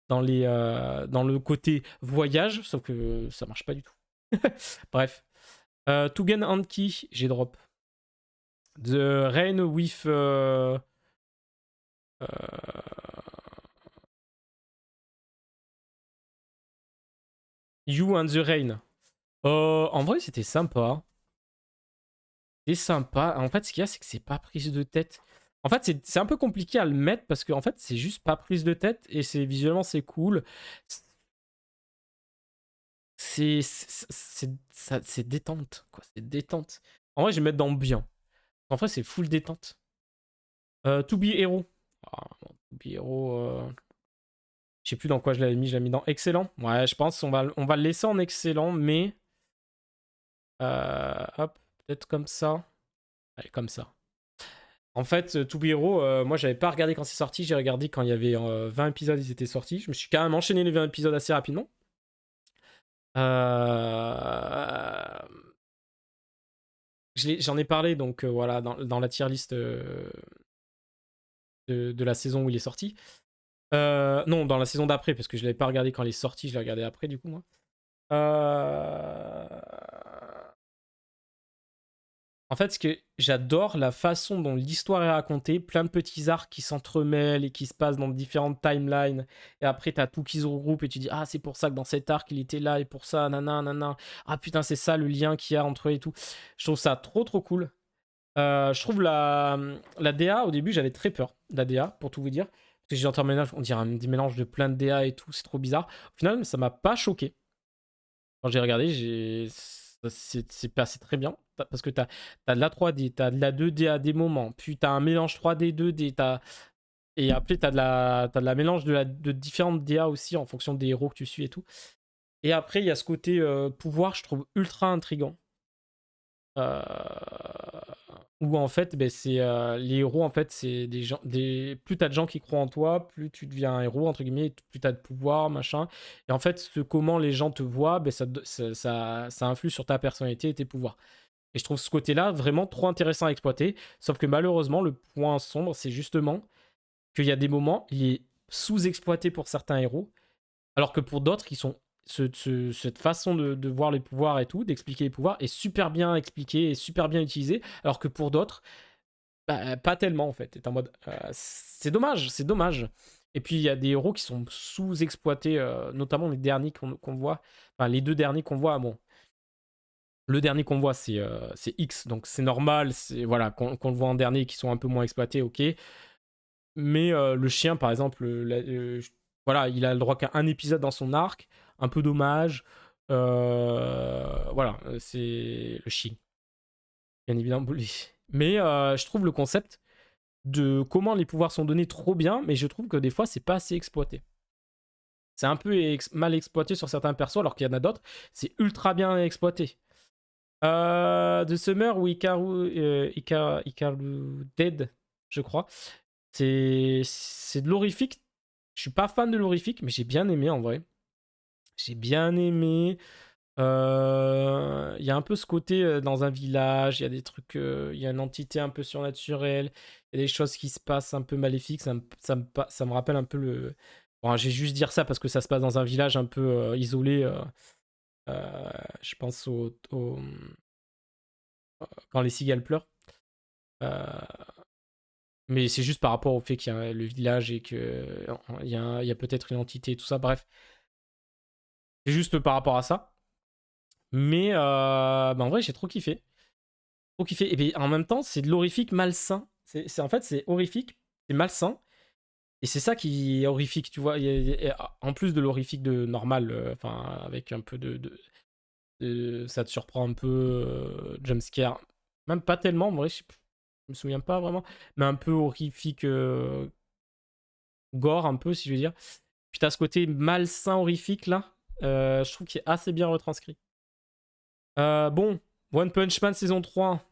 Speaker 1: dans le côté voyage, sauf que ça marche pas du tout. Bref. Tugen Anki, j'ai drop. The Rain with. You and the Rain. En vrai, c'était sympa. C'était sympa. En fait, ce qu'il y a, c'est que c'est pas prise de tête. En fait, c'est un peu compliqué à le mettre parce que en fait, c'est juste pas prise de tête et visuellement, c'est cool. C'est détente, quoi. C'est détente. En vrai, je vais mettre dans bien. En vrai, c'est full détente. To be Hero. Ah, bon, to be Hero. Je sais plus dans quoi je l'avais mis. Je l'ai mis dans excellent. Ouais, je pense on va le laisser en excellent, mais. Hop, peut-être comme ça. Allez, comme ça. En fait, To Be Hero, moi j'avais pas regardé quand c'est sorti, j'ai regardé quand il y avait 20 épisodes, ils étaient sortis. Je me suis quand même enchaîné les 20 épisodes assez rapidement. Euh, J'en ai parlé donc voilà dans la tier list de la saison où il est sorti. Non, dans la saison d'après, parce que je l'avais pas regardé quand il est sorti, je l'ai regardé après du coup moi. Euh, En fait, ce que j'adore, la façon dont l'histoire est racontée, plein de petits arcs qui s'entremêlent et qui se passent dans différentes timelines. Et après, t'as tout qui se regroupe et tu dis, ah, c'est pour ça que dans cet arc, il était là et pour ça, nana, nana. Ah putain, c'est ça le lien qu'il y a entre eux et tout. Je trouve ça trop, trop cool. Je trouve la DA, au début, j'avais très peur de la DA, pour tout vous dire. Parce que j'ai entendu on dirait un mélange de plein de DA et tout, c'est trop bizarre. Au final, ça m'a pas choqué. Quand j'ai regardé, c'est passé très bien. Parce que t'as de la 3D, t'as de la 2D à des moments, puis t'as un mélange 3D, 2D, et après t'as de la mélange de différentes DA aussi en fonction des héros que tu suis et tout. Et après, il y a ce côté pouvoir, je trouve ultra intriguant. Euh, Où en fait, ben, c'est les héros, en fait, c'est des gens, plus t'as de gens qui croient en toi, plus tu deviens un héros, entre guillemets, plus t'as de pouvoir, machin. Et en fait, comment les gens te voient, ben, ça influe sur ta personnalité et tes pouvoirs. Et je trouve ce côté-là vraiment trop intéressant à exploiter. Sauf que malheureusement, le point sombre, c'est justement qu'il y a des moments, il est sous-exploité pour certains héros, alors que pour d'autres, qui sont cette façon de voir les pouvoirs et tout, d'expliquer les pouvoirs, est super bien expliquée et super bien utilisée, alors que pour d'autres, bah, pas tellement en fait. T'es en mode, c'est dommage, c'est dommage. Et puis il y a des héros qui sont sous-exploités, notamment les derniers qu'on voit, enfin les deux derniers qu'on voit. Bon, le dernier qu'on voit c'est X, donc c'est normal, c'est voilà qu'on le voit en dernier, qui sont un peu moins exploités, ok. Mais le chien, par exemple, voilà, il a le droit qu'à un épisode dans son arc, un peu dommage. Voilà, c'est le chien, bien évidemment. Mais je trouve le concept de comment les pouvoirs sont donnés trop bien, mais je trouve que des fois, c'est pas assez exploité. C'est un peu mal exploité sur certains persos, alors qu'il y en a d'autres, c'est ultra bien exploité. The Summer ou Ikaru Dead, je crois. C'est de l'horrifique. Je suis pas fan de l'horrifique, mais j'ai bien aimé en vrai. J'ai bien aimé. Il y a un peu ce côté dans un village, il y a des trucs, il y a une entité un peu surnaturelle, il y a des choses qui se passent un peu maléfiques. Ça me rappelle un peu le. Bon, je vais juste dire ça parce que ça se passe dans un village un peu isolé. Je pense quand les cigales pleurent. Euh, Mais c'est juste par rapport au fait qu'il y a le village et qu'il y a peut-être une entité et tout ça. Bref, c'est juste par rapport à ça. Mais bah en vrai, j'ai trop kiffé. Trop kiffé. Et puis en même temps, c'est de l'horrifique malsain. En fait, c'est horrifique, c'est malsain. Et c'est ça qui est horrifique, tu vois. En plus de l'horrifique de normal, enfin, avec un peu ça te surprend un peu, jumpscare. Même pas tellement, en vrai, je me souviens pas vraiment. Mais un peu horrifique, gore, un peu, si je veux dire. Puis t'as ce côté malsain, horrifique là. Je trouve qu'il est assez bien retranscrit. Bon, One Punch Man saison 3.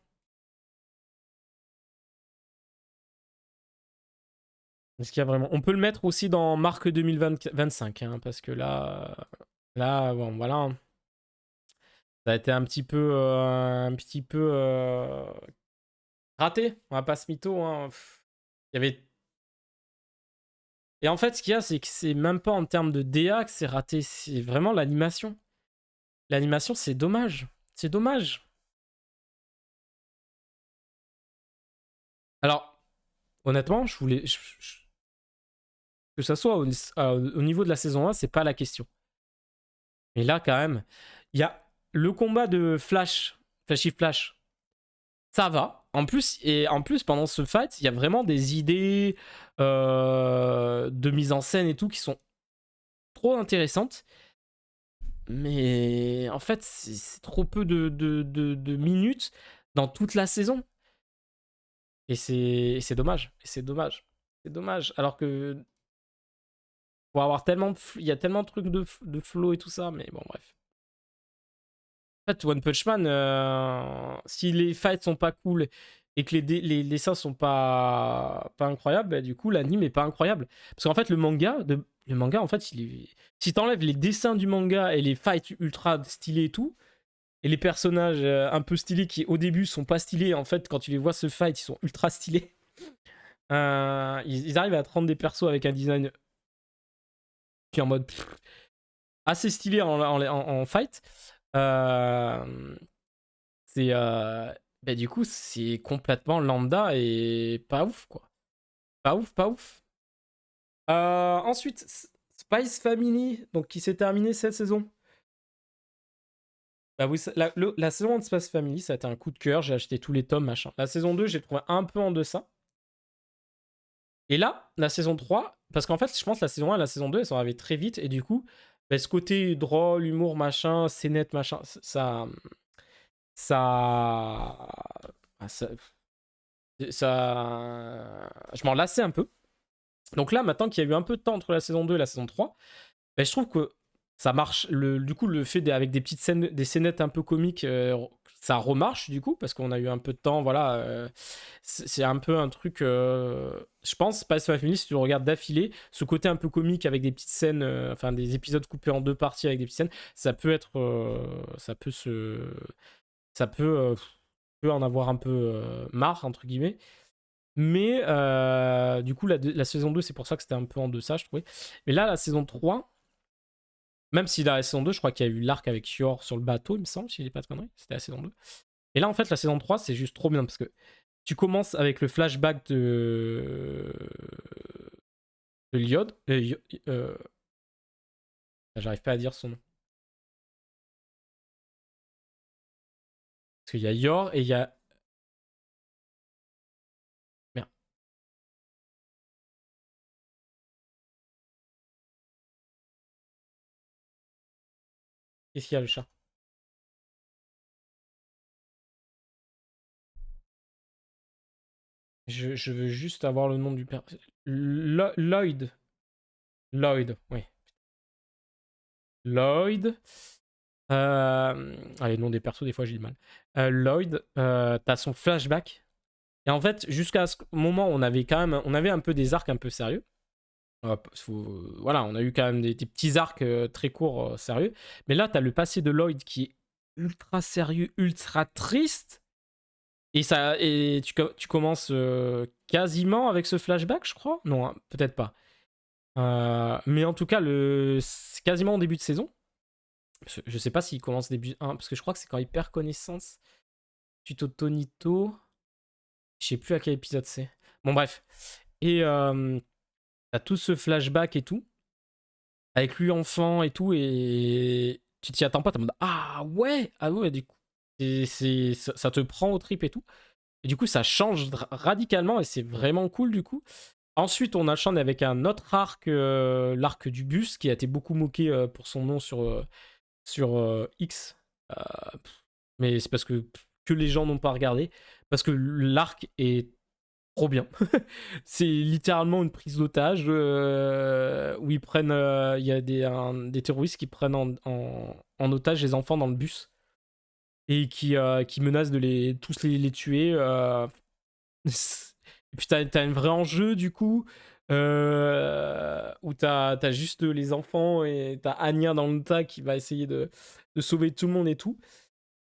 Speaker 1: Est-ce qu'il y a vraiment. On peut le mettre aussi dans marque 2025, hein, parce que là, bon, voilà, hein. Ça a été un petit peu raté. On va pas se mytho, hein. Il y avait. Et en fait, ce qu'il y a, c'est que c'est même pas en termes de DA que c'est raté, c'est vraiment l'animation. L'animation, c'est dommage. C'est dommage. Alors, honnêtement, je voulais. Que ça soit au niveau de la saison 1, c'est pas la question. Mais là, quand même, il y a le combat de Flashy Flash, ça va. En plus, pendant ce fight, il y a vraiment des idées de mise en scène et tout qui sont trop intéressantes. Mais en fait, c'est trop peu de minutes dans toute la saison. Et c'est dommage. Et c'est dommage. C'est dommage. Alors que pour avoir tellement il y a tellement de trucs de flow et tout ça, mais bon, bref. En fait, One Punch Man, si les fights sont pas cool et que les dessins sont pas incroyables, bah, du coup, l'anime est pas incroyable. Parce qu'en fait, le manga, en fait, si t'enlèves les dessins du manga et les fights ultra stylés et tout, et les personnages un peu stylés qui, au début, sont pas stylés, en fait, quand tu les vois se fight, ils sont ultra stylés. Ils arrivent à te rendre des persos avec un design qui est en mode assez stylé en fight. C'est bah, du coup, c'est complètement lambda et pas ouf, quoi. Pas ouf, pas ouf. Ensuite, Spice Family, donc qui s'est terminé cette saison. Bah oui, la saison 1 de Spice Family, ça a été un coup de cœur. J'ai acheté tous les tomes, machin. La saison 2, j'ai trouvé un peu en deçà. Et là, la saison 3, parce qu'en fait, je pense que la saison 1 et la saison 2, elles sont arrivées très vite. Et du coup, bah, ce côté drôle, humour, machin, scénette, machin, ça, ah, je m'en lassais un peu. Donc là, maintenant qu'il y a eu un peu de temps entre la saison 2 et la saison 3, ben, je trouve que ça marche. Du coup, le fait avec des petites scènes, des scénettes un peu comiques, ça remarche du coup, parce qu'on a eu un peu de temps. Voilà, c'est un peu un truc. Je pense, Spice Family, si tu le regardes d'affilée, ce côté un peu comique avec des petites scènes, enfin des épisodes coupés en deux parties avec des petites scènes, ça peut être. Ça peut se. Ça peut en avoir un peu marre, entre guillemets. Mais du coup, la saison 2, c'est pour ça que c'était un peu en deçà, je trouvais. Mais là, la saison 3, même si dans la saison 2, je crois qu'il y a eu l'arc avec Yor sur le bateau, il me semble, si j'ai pas de conneries. C'était la saison 2. Et là, en fait, la saison 3, c'est juste trop bien parce que tu commences avec le flashback de Lyod. J'arrive pas à dire son nom. Parce qu'il y a Yor et il y a. Merde, qu'est-ce qu'il y a le chat? Je veux juste avoir le nom du père. Lloyd. Lloyd, oui. Lloyd. Les noms des persos, des fois j'ai du mal. Lloyd, t'as son flashback. Et en fait, jusqu'à ce moment, on avait un peu des arcs un peu sérieux. Voilà, on a eu quand même des petits arcs très courts, sérieux. Mais là, t'as le passé de Lloyd qui est ultra sérieux, ultra triste. Et tu commences quasiment avec ce flashback, je crois. Non, hein, peut-être pas. Mais en tout cas, c'est quasiment au début de saison. Je sais pas s'il commence début 1, parce que je crois que c'est quand il perd connaissance. Tuto Tonito. Je sais plus à quel épisode c'est. Bon, bref. Et t'as tout ce flashback et tout. Avec lui enfant et tout. Et tu t'y attends pas. T'es en mode ah ouais, du coup. Ça te prend au trip et tout. Et du coup, ça change radicalement et c'est vraiment cool du coup. Ensuite, on enchaîne avec un autre arc, l'arc du bus, qui a été beaucoup moqué pour son nom sur X. Euh, mais c'est parce que les gens n'ont pas regardé. Parce que l'arc est trop bien. C'est littéralement une prise d'otage où ils prennent. Il y a des terroristes qui prennent en otage les enfants dans le bus et qui menacent de tous les tuer. Et puis t'as un vrai enjeu du coup. Où t'as juste les enfants et t'as Anya dans le tas qui va essayer de sauver tout le monde et tout.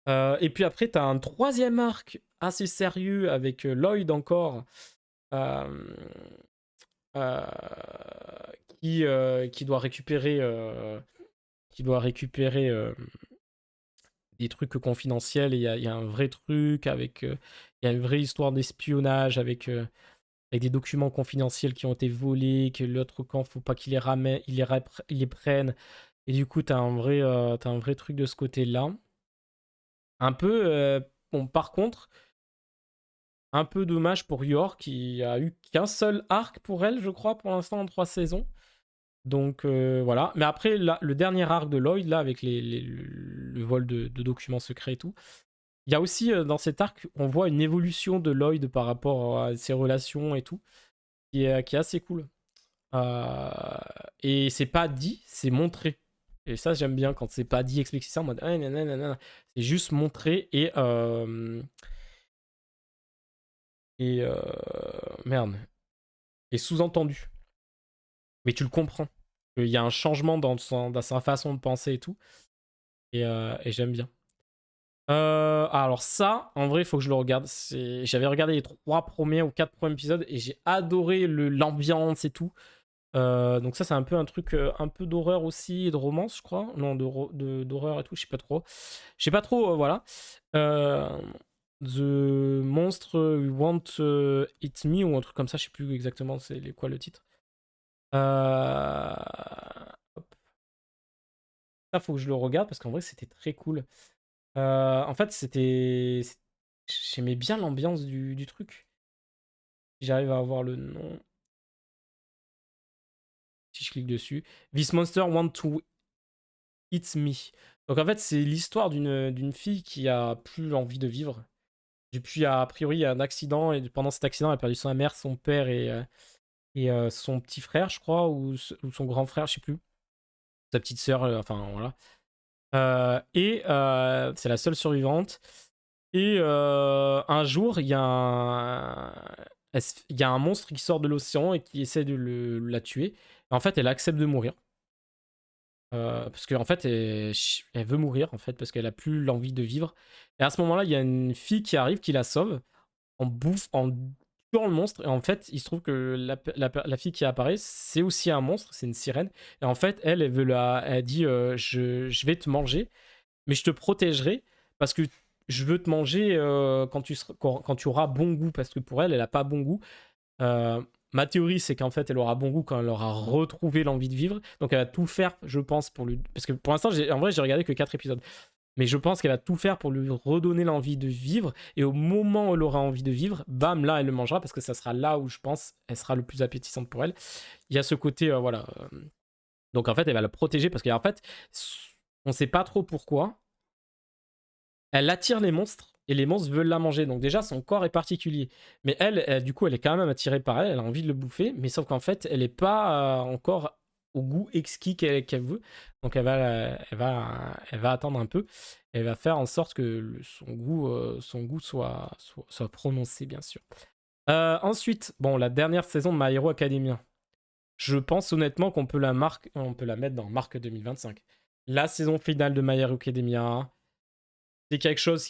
Speaker 1: Et puis après, t'as un troisième arc assez sérieux avec Lloyd encore, euh, euh, qui doit récupérer des trucs confidentiels. Et il y a un vrai truc avec, il y a une vraie histoire d'espionnage avec des documents confidentiels qui ont été volés, que l'autre camp, faut pas qu'il les ramène, il les prenne. Et du coup, t'as un vrai truc de ce côté-là. Un peu, bon, par contre, un peu dommage pour Yor qui a eu qu'un seul arc pour elle, je crois, pour l'instant en 3 saisons. Donc voilà. Mais après, là, le dernier arc de Lloyd, là, avec le vol de documents secrets et tout, il y a aussi dans cet arc, on voit une évolution de Lloyd par rapport à ses relations et tout, qui est assez cool. Euh, et c'est pas dit, c'est montré. Et ça, j'aime bien quand c'est pas dit explicitement en mode ah, nanana, nanana. C'est juste montré et merde, et sous-entendu. Mais tu le comprends. Il y a un changement dans sa façon de penser et tout. Et j'aime bien. Alors ça, en vrai, il faut que je le regarde. J'avais regardé les 3 premiers ou 4 premiers épisodes et j'ai adoré l'ambiance et tout. Donc ça, c'est un peu un truc un peu d'horreur aussi et de romance, je crois. Non, d'horreur et tout, je sais pas trop. Je sais pas trop, voilà. Euh, The Monster Want Eat Me ou un truc comme ça, je sais plus exactement c'est quoi le titre. Hop. Ça, faut que je le regarde parce qu'en vrai, c'était très cool. En fait, j'aimais bien l'ambiance du truc. Si j'arrive à avoir le nom. Si je clique dessus. This Monster Want to Eat Me. Donc en fait, c'est l'histoire d'une fille qui a plus envie de vivre. Depuis, a priori, il y a un accident. Et pendant cet accident, elle a perdu sa mère, son père et son petit frère, je crois. Ou son grand frère, je sais plus. Sa petite sœur, enfin voilà. C'est la seule survivante. Et un jour, il y a un monstre qui sort de l'océan et qui essaie de la tuer. En fait, elle accepte de mourir. Parce qu'en fait, elle veut mourir, en fait, parce qu'elle a plus l'envie de vivre. Et à ce moment-là, il y a une fille qui arrive, qui la sauve, en tuant le monstre. Et en fait, il se trouve que la fille qui apparaît, c'est aussi un monstre, c'est une sirène. Et en fait, elle dit je vais te manger, mais je te protégerai parce que je veux te manger quand tu auras bon goût, parce que pour elle, elle a pas bon goût. Euh, Ma théorie, c'est qu'en fait, elle aura bon goût quand elle aura retrouvé l'envie de vivre. Donc, elle va tout faire, je pense, pour lui. Parce que pour l'instant, en vrai, j'ai regardé que 4 épisodes. Mais je pense qu'elle va tout faire pour lui redonner l'envie de vivre. Et au moment où elle aura envie de vivre, bam, là, elle le mangera parce que ça sera là où je pense elle sera le plus appétissante pour elle. Il y a ce côté, voilà. Donc, en fait, elle va le protéger parce qu'en fait, on sait pas trop pourquoi. Elle attire les monstres et les monstres veulent la manger. Donc déjà, son corps est particulier. Mais du coup, elle est quand même attirée par elle, elle a envie de le bouffer, mais sauf qu'en fait, elle n'est pas encore au goût exquis qu'elle veut. Donc elle va attendre un peu. Elle va faire en sorte que son goût soit prononcé, bien sûr. Ensuite, bon, la dernière saison de My Hero Academia. Je pense honnêtement on peut la mettre dans marque 2025. La saison finale de My Hero Academia, c'est quelque chose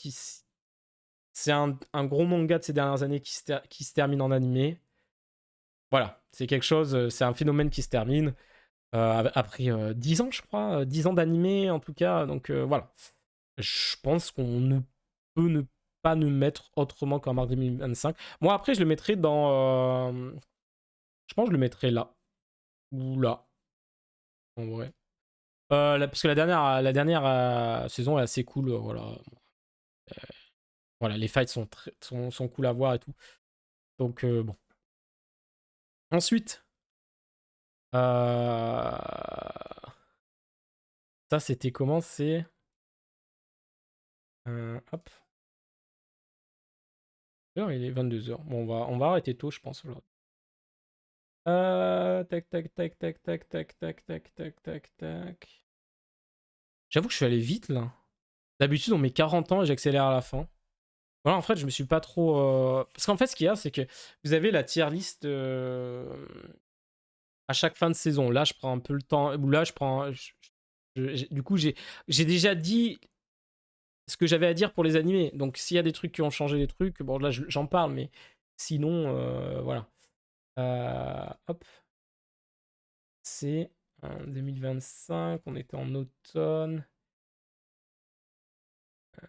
Speaker 1: c'est un gros manga de ces dernières années qui se termine en animé. Voilà, c'est quelque chose, c'est un phénomène qui se termine après 10 ans, je crois, 10 ans d'animé en tout cas. Donc voilà, je pense qu'on ne peut ne pas nous mettre autrement qu'en mars 2025. Moi après, je le mettrai dans. Je pense que je le mettrai là. Ou là, en vrai. Parce que la dernière saison est assez cool. Voilà. Voilà, les fights sont cool à voir et tout. Donc bon. Ensuite, ça, c'était comment? C'est. Hop. L'heure, il est 22h. Bon, on va arrêter tôt, je pense, aujourd'hui. Tac, tac, tac, tac, tac, tac, tac, tac, tac, tac, tac. J'avoue que je suis allé vite, là. D'habitude, on met 40 ans et j'accélère à la fin. Voilà, en fait, je me suis pas trop. Parce qu'en fait, ce qu'il y a, c'est que vous avez la tier list à chaque fin de saison. Là, je prends un peu le temps. Ou là, je prends. Du coup, j'ai déjà dit ce que j'avais à dire pour les animés. Donc s'il y a des trucs qui ont changé les trucs, bon là j'en parle, mais sinon, voilà. Hop, c'est en 2025, on était en automne. Je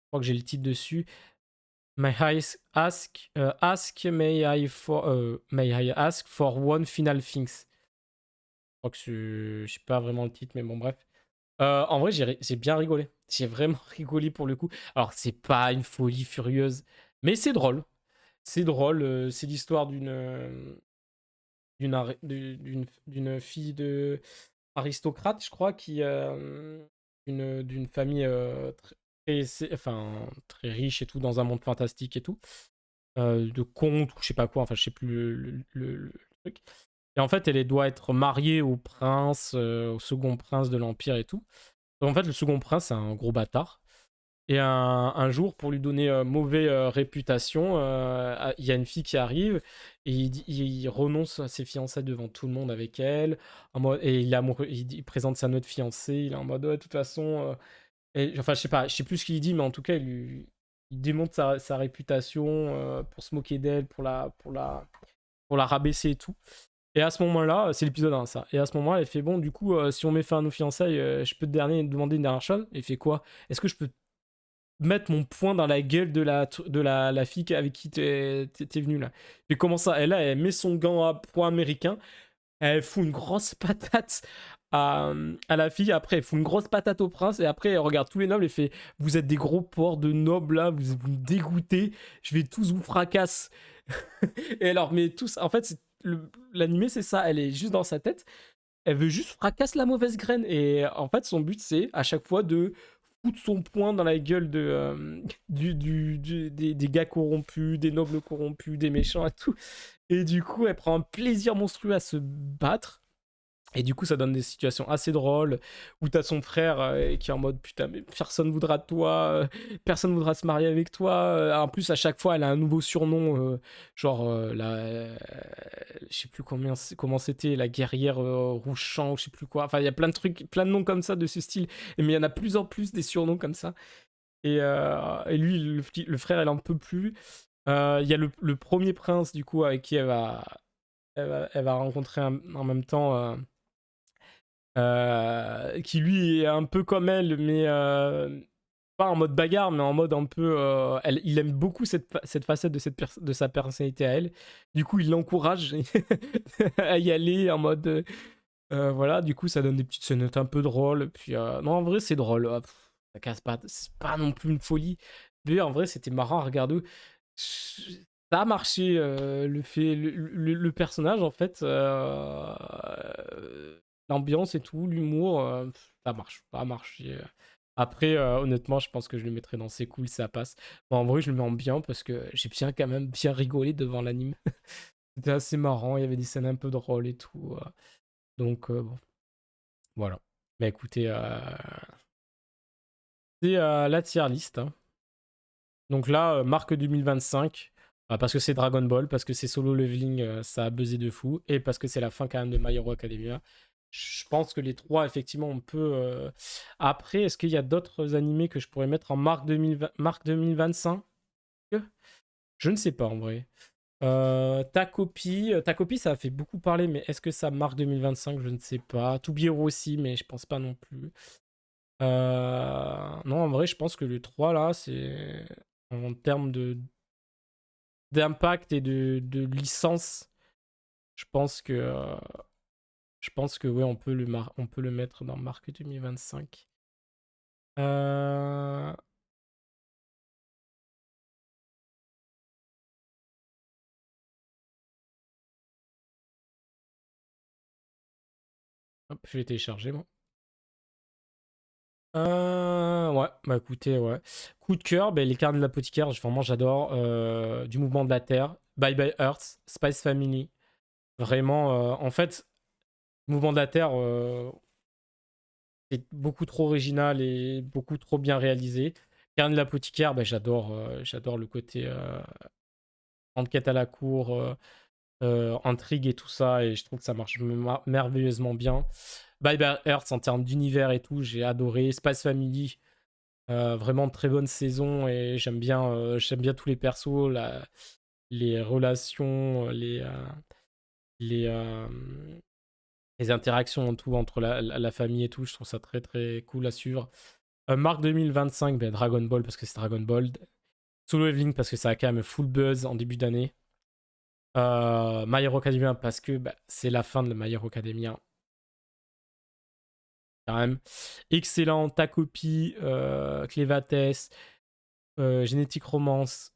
Speaker 1: crois que j'ai le titre dessus. May I ask for one final things. Je crois que je sais pas vraiment le titre, mais bon bref. En vrai, j'ai bien rigolé. J'ai vraiment rigolé pour le coup. Alors, c'est pas une folie furieuse, mais c'est drôle. C'est drôle. C'est l'histoire d'une fille de aristocrate, je crois, d'une famille enfin, très riche et tout, dans un monde fantastique et tout. De contes ou je sais pas quoi, enfin, je sais plus le truc. Et en fait, elle doit être mariée au prince, au second prince de l'Empire et tout. Donc, en fait, le second prince, c'est un gros bâtard. Et un jour, pour lui donner mauvaise réputation, il y a une fille qui arrive et il renonce à ses fiançailles devant tout le monde avec elle. Et il est amoureux, il présente sa note fiancée. Il est en mode, ouais, de toute façon. Enfin, je sais pas, je sais plus ce qu'il dit, mais en tout cas, il démonte sa réputation pour se moquer d'elle, pour la rabaisser et tout. Et à ce moment-là, c'est l'épisode 1, ça. Et à ce moment-là, elle fait bon, du coup, si on met fin à nos fiançailles, je peux demander une dernière chose. Et il fait quoi? Est-ce que je peux mettre mon poing dans la gueule de la fille avec qui t'es venu là? Et comment ça? Et là, elle met son gant à poing américain, elle fout une grosse patate à la fille, après elle fout une grosse patate au prince, et après elle regarde tous les nobles et fait: vous êtes des gros porcs de nobles là, vous me dégoûtez, je vais tous vous fracasser. Et alors, mais tous, en fait, l'animé c'est ça, elle est juste dans sa tête, elle veut juste fracasser la mauvaise graine. Et en fait, son but, c'est à chaque fois de foutre son poing dans la gueule des gars corrompus, des nobles corrompus, des méchants et tout. Et du coup, elle prend un plaisir monstrueux à se battre. Et du coup, ça donne des situations assez drôles où t'as son frère qui est en mode putain, mais personne voudra de toi, personne voudra se marier avec toi. En plus, à chaque fois, elle a un nouveau surnom, genre je sais plus comment c'était, la guerrière rouge champ ou je sais plus quoi. Enfin, il y a plein de trucs, plein de noms comme ça de ce style. Mais il y en a plus en plus des surnoms comme ça. Et lui, le frère, elle en peut plus. Il y a le premier prince, du coup, avec qui elle va rencontrer en même temps. Qui lui est un peu comme elle, mais pas en mode bagarre, mais en mode un peu. Il aime beaucoup cette facette de sa personnalité à elle. Du coup, il l'encourage à y aller en mode. Voilà, du coup, ça donne des petites scénettes un peu drôles. Puis, non, en vrai, c'est drôle. Ça casse pas. C'est pas non plus une folie. Mais en vrai, c'était marrant à regarder. Ça a marché, le personnage, en fait. L'ambiance et tout, l'humour, ça marche. Ça a marché. Après, honnêtement, je pense que je le mettrais dans C'est cool, ça passe. Bon, en vrai, je le mets en bien parce que j'ai bien quand même bien rigolé devant l'anime. C'était assez marrant, il y avait des scènes un peu drôles et tout. Donc, bon, voilà. Bah écoutez, c'est la tier list, hein. Donc là, marque 2025, parce que c'est Dragon Ball, parce que c'est Solo Leveling, ça a buzzé de fou, et parce que c'est la fin quand même de My Hero Academia. Je pense que les trois, effectivement, on peut. Après, est-ce qu'il y a d'autres animés que je pourrais mettre en marque 2025? Je ne sais pas en vrai. Ta copie, ça a fait beaucoup parler, mais est-ce que ça marque 2025? Je ne sais pas. To Be Hero aussi, mais je pense pas non plus. Non, en vrai, je pense que le 3 là, c'est en termes d'impact et de licence, je pense que ouais, on peut le mettre dans marque 2025. Euh, Hop, je l'ai téléchargé, moi. Ouais, bah écoutez, ouais. Coup de cœur, bah, les cartes de l'apothicaire, vraiment j'adore. Du mouvement de la Terre, Bye Bye Earth, Spice Family. Vraiment, en fait, mouvement de la Terre, c'est beaucoup trop original et beaucoup trop bien réalisé. Carne de l'apothicaire, bah, j'adore le côté enquête à la cour, intrigue et tout ça, et je trouve que ça marche merveilleusement bien. Bye Bye Earth, en termes d'univers et tout, j'ai adoré. Space Family, vraiment très bonne saison, et j'aime bien tous les persos, les relations, les, euh, les interactions en tout entre la famille et tout. Je trouve ça très très cool à suivre. Marque 2025, ben Dragon Ball parce que c'est Dragon Ball. Solo Leveling parce que ça a quand même full buzz en début d'année. My Hero Academia parce que bah, c'est la fin de My Hero Academia. Quand même. Excellent, ta copie, Clévates, Génétique Romance,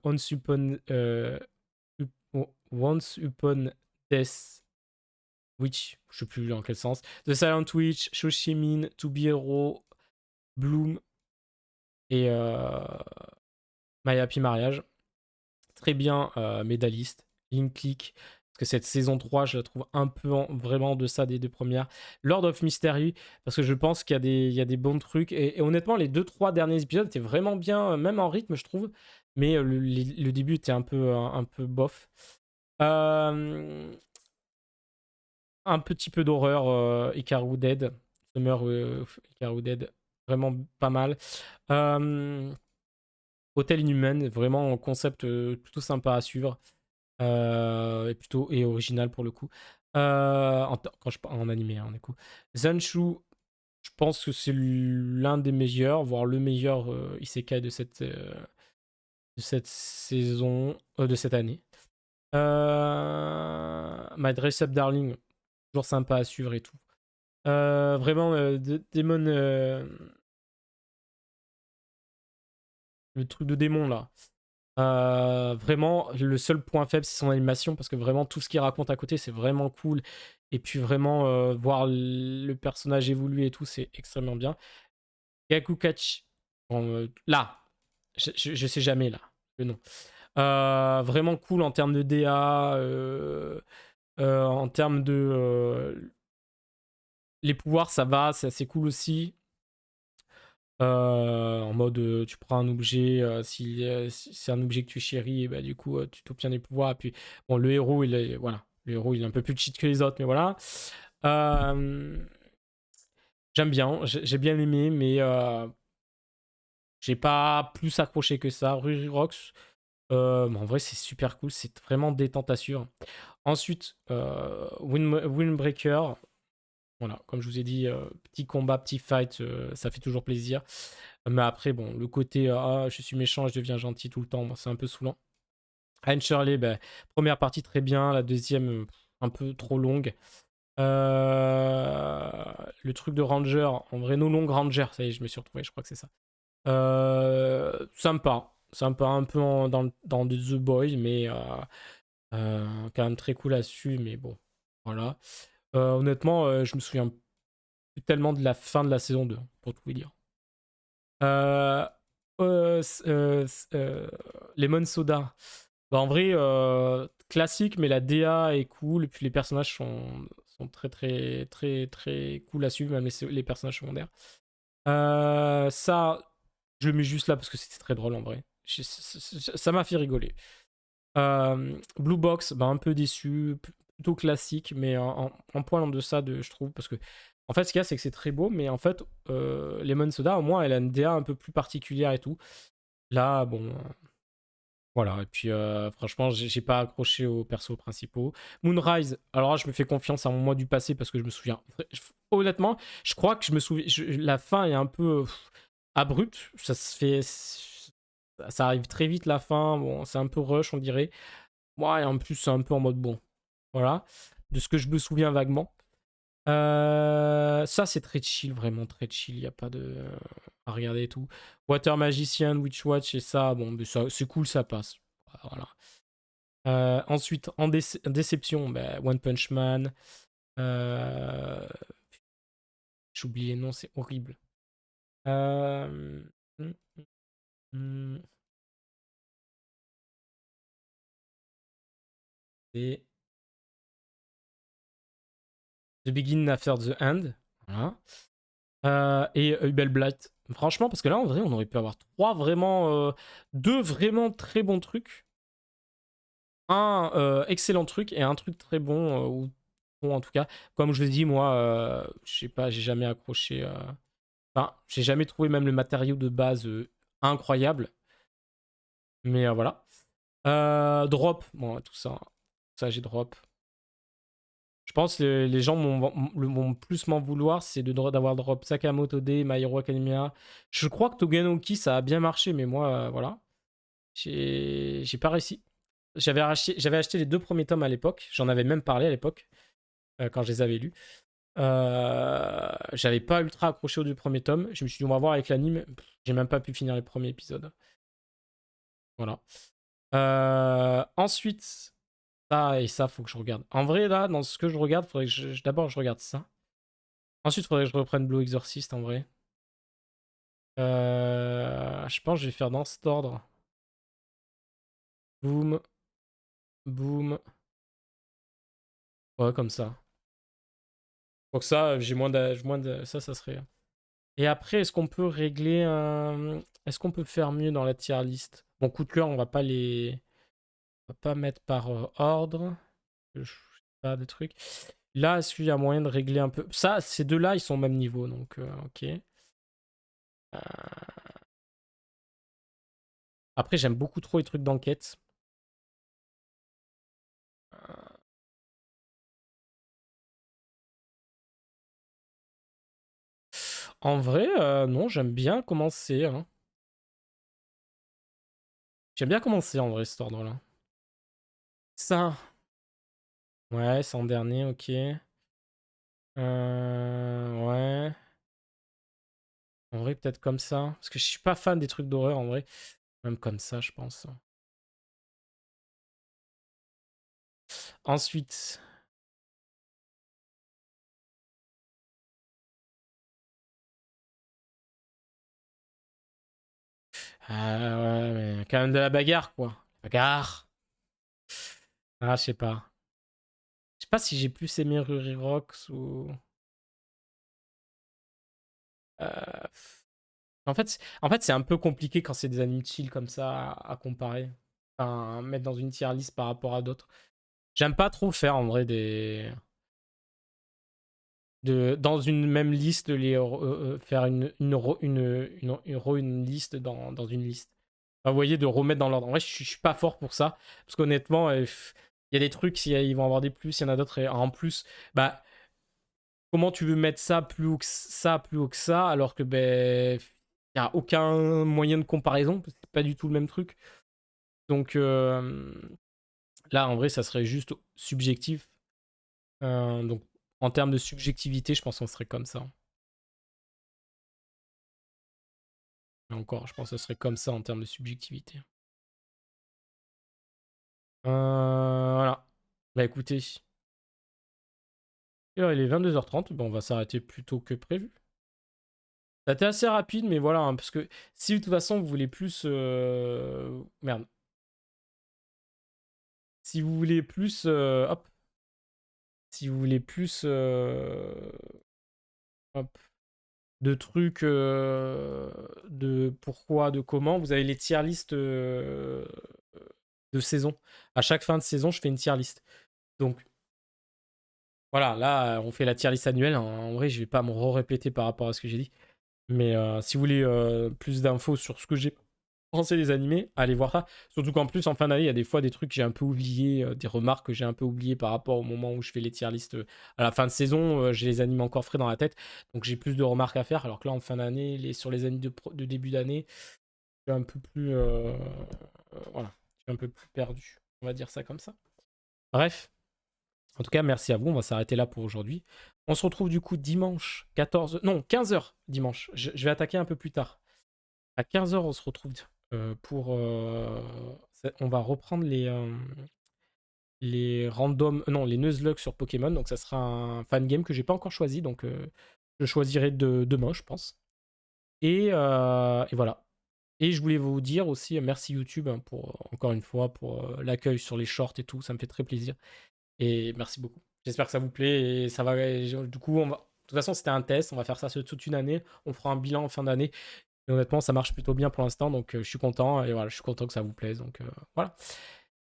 Speaker 1: Once Upon Death Witch, je sais plus en quel sens. The Silent Witch, Shoshimin, To Be Hero, Bloom et My Happy Mariage. Très bien, médailliste. Link Click. parce que cette saison 3, je la trouve un peu vraiment en deçà des deux premières. Lord of Mystery, parce que je pense qu'il y a des bons trucs. Et honnêtement, les 2-3 derniers épisodes étaient vraiment bien, même en rythme, je trouve. Mais le début était un peu bof. Euh, un petit peu d'horreur, Icarus Dead. Summer Icarus Dead, vraiment pas mal. Euh, Hôtel Inhuman, vraiment un concept plutôt sympa à suivre. Et original pour le coup. Quand je parle en animé, hein, du coup. Zanshu, je pense que c'est l'un des meilleurs, voire le meilleur isekai de cette saison, de cette année. My Dress Up Darling, toujours sympa à suivre et tout. Vraiment, Demon, le truc de démon là. Vraiment, le seul point faible, c'est son animation, parce que vraiment, tout ce qu'il raconte à côté, c'est vraiment cool. Et puis vraiment, voir le personnage évoluer et tout, c'est extrêmement bien. Gakukachi, bon, là, je sais jamais là, le nom. Vraiment cool en termes de DA, en termes de... les pouvoirs, ça va, c'est assez cool aussi. En mode, tu prends un objet, si c'est un objet que tu chéris, et bah, du coup, tu t'obtiens des pouvoirs. Et puis, bon, le héros, voilà. Le héros, il est un peu plus cheat que les autres, mais voilà. Euh, J'aime bien, j'ai bien aimé, mais j'ai pas plus accroché que ça. Ruri Rocks, en vrai, c'est super cool, c'est vraiment détente à suivre. Ensuite, Windbreaker, voilà, comme je vous ai dit, petit combat, petit fight, ça fait toujours plaisir. Mais après, bon, le côté ah, je suis méchant, je deviens gentil tout le temps, moi, c'est un peu saoulant. Anne Shirley, ben, première partie très bien, la deuxième un peu trop longue. Euh, le truc de Ranger, en vrai, No Long Ranger, ça y est, je me suis retrouvé, je crois que c'est ça. Sympa, sympa, un peu dans The Boy, mais quand même très cool à suivre, mais bon, voilà. Honnêtement, je me souviens plus tellement de la fin de la saison 2, pour tout vous dire. Euh, Lemon Soda. Bah, en vrai, classique, mais la DA est cool. Et puis les personnages sont très, très, très, très cool à suivre, même les personnages secondaires. Ça, je le mets juste là parce que c'était très drôle en vrai. Ça m'a fait rigoler. Blue Box, bah, un peu déçu, plutôt classique, mais en point en deçà de, je trouve, parce que en fait, ce qu'il y a, c'est que c'est très beau, mais en fait, Lemon Soda, au moins, elle a une DA un peu plus particulière et tout. Là, bon, voilà. Et puis, franchement, j'ai pas accroché aux persos principaux. Moonrise, alors là, je me fais confiance à mon moi du passé parce que je me souviens. Honnêtement, je crois que je me souviens. La fin est un peu abrupte. Ça se fait. Ça arrive très vite la fin. Bon, c'est un peu rush, on dirait. Ouais, et en plus, c'est un peu en mode bon. Voilà. De ce que je me souviens vaguement. Ça, c'est très chill, vraiment très chill. Il n'y a pas de. À regarder et tout. Water Magician, Witch Watch et ça, bon, mais ça, c'est cool, ça passe. Voilà. Ensuite, en déception, bah, One Punch Man. Euh... J'oublie les noms, c'est horrible. Euh... hum, hum, C'est The Beginning After the End. Voilà. Et Hubel Blight. Franchement, parce que là, en vrai, on aurait pu avoir deux vraiment très bons trucs. Un excellent truc et un truc très bon, ou bon, en tout cas. Comme je vous ai dit, moi, je sais pas, j'ai jamais accroché. Enfin, j'ai jamais trouvé même le matériau de base incroyable. Mais voilà. Drop, bon, tout ça. Ça, j'ai drop. Je pense que les gens vont plus m'en vouloir, c'est d'avoir drop Sakamoto Day, My Hero Academia. Je crois que Toganoki, ça a bien marché, mais moi, voilà. J'ai pas réussi. J'avais acheté les deux premiers tomes à l'époque. J'en avais même parlé à l'époque, quand je les avais lus. J'avais pas ultra accroché aux deux premiers tomes. Je me suis dit, on va voir avec l'anime. J'ai même pas pu finir les premiers épisodes. Voilà. Ensuite, ça et ça, faut que je regarde. En vrai, là, dans ce que je regarde, faudrait que d'abord je regarde ça. Ensuite, faudrait que je reprenne Blue Exorcist en vrai. Je pense que je vais faire dans cet ordre. Boom, boom. Ouais, comme ça. Donc ça, j'ai moins de... Ça serait... Et après, est-ce qu'on peut régler un... Est-ce qu'on peut faire mieux dans la tier list? Bon, coup de cœur, on va pas les... On va pas mettre par ordre. Je sais pas, des trucs. Là, est-ce qu'il y a moyen de régler un peu... Ça, ces deux-là, ils sont au même niveau, donc ok. Après, j'aime beaucoup trop les trucs d'enquête. En vrai, non, j'aime bien commencer. Hein. J'aime bien commencer en vrai, cet ordre-là. Ça, ouais, c'est en dernier, ok. Ouais. En vrai, peut-être comme ça. Parce que je suis pas fan des trucs d'horreur, en vrai. Même comme ça, je pense. Ensuite. Ah ouais, mais quand même de la bagarre, quoi. Bagarre. Ah, je sais pas. Je sais pas si j'ai plus aimé Ruri Rocks ou... Euh, en fait, c'est un peu compliqué quand c'est des animes chill comme ça à comparer. Enfin, mettre dans une tier list par rapport à d'autres. J'aime pas trop faire en vrai des... dans une même liste, faire une liste dans une liste. Enfin, vous voyez, de remettre dans l'ordre. En vrai, je suis pas fort pour ça. Parce qu'honnêtement, il y a des trucs, ils vont avoir des plus, il y en a d'autres. Et en plus, bah, comment tu veux mettre ça plus haut que ça, plus haut que ça, alors que ben, il n'y a aucun moyen de comparaison, parce que c'est pas du tout le même truc. Donc là, en vrai, ça serait juste subjectif. Donc en termes de subjectivité, je pense qu'on serait comme ça. Et encore, je pense que ce serait comme ça en termes de subjectivité. Voilà. Bah écoutez, alors, il est 22h30, bon, on va s'arrêter plus tôt que prévu. Ça a été assez rapide, mais voilà, hein, parce que si de toute façon vous voulez plus... Merde. Si vous voulez plus... Hop. Si vous voulez plus... Hop. De trucs... De pourquoi, de comment, vous avez les tier list de saison. À chaque fin de saison, je fais une tier list. Donc, voilà, là, on fait la tier list annuelle. En vrai, je vais pas me répéter par rapport à ce que j'ai dit. Mais si vous voulez plus d'infos sur ce que j'ai pensé des animés, allez voir ça. Surtout qu'en plus, en fin d'année, il y a des fois des trucs que j'ai un peu oubliés, des remarques que j'ai un peu oubliées par rapport au moment où je fais les tier list. À la fin de saison, j'ai les animés encore frais dans la tête. Donc j'ai plus de remarques à faire. Alors que là, en fin d'année, sur les années de début d'année, je suis un peu plus. Voilà. Je suis un peu plus perdu. On va dire ça comme ça. Bref. En tout cas, merci à vous. On va s'arrêter là pour aujourd'hui. On se retrouve du coup dimanche 14... Non, 15h dimanche. Je vais attaquer un peu plus tard. À 15h, on se retrouve pour... on va reprendre les random... Non, les Nuzlocke sur Pokémon. Donc ça sera un fan game que j'ai pas encore choisi. Donc je choisirai demain, je pense. Et voilà. Et je voulais vous dire aussi merci YouTube hein, pour, encore une fois, pour l'accueil sur les shorts et tout. Ça me fait très plaisir. Et merci beaucoup. J'espère que ça vous plaît et ça va. Du coup, on va. De toute façon, c'était un test. On va faire ça sur toute une année. On fera un bilan en fin d'année. Et honnêtement, ça marche plutôt bien pour l'instant. Donc, je suis content. Et voilà, je suis content que ça vous plaise. Donc, voilà.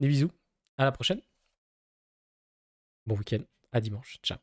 Speaker 1: Des bisous. À la prochaine. Bon week-end. À dimanche. Ciao.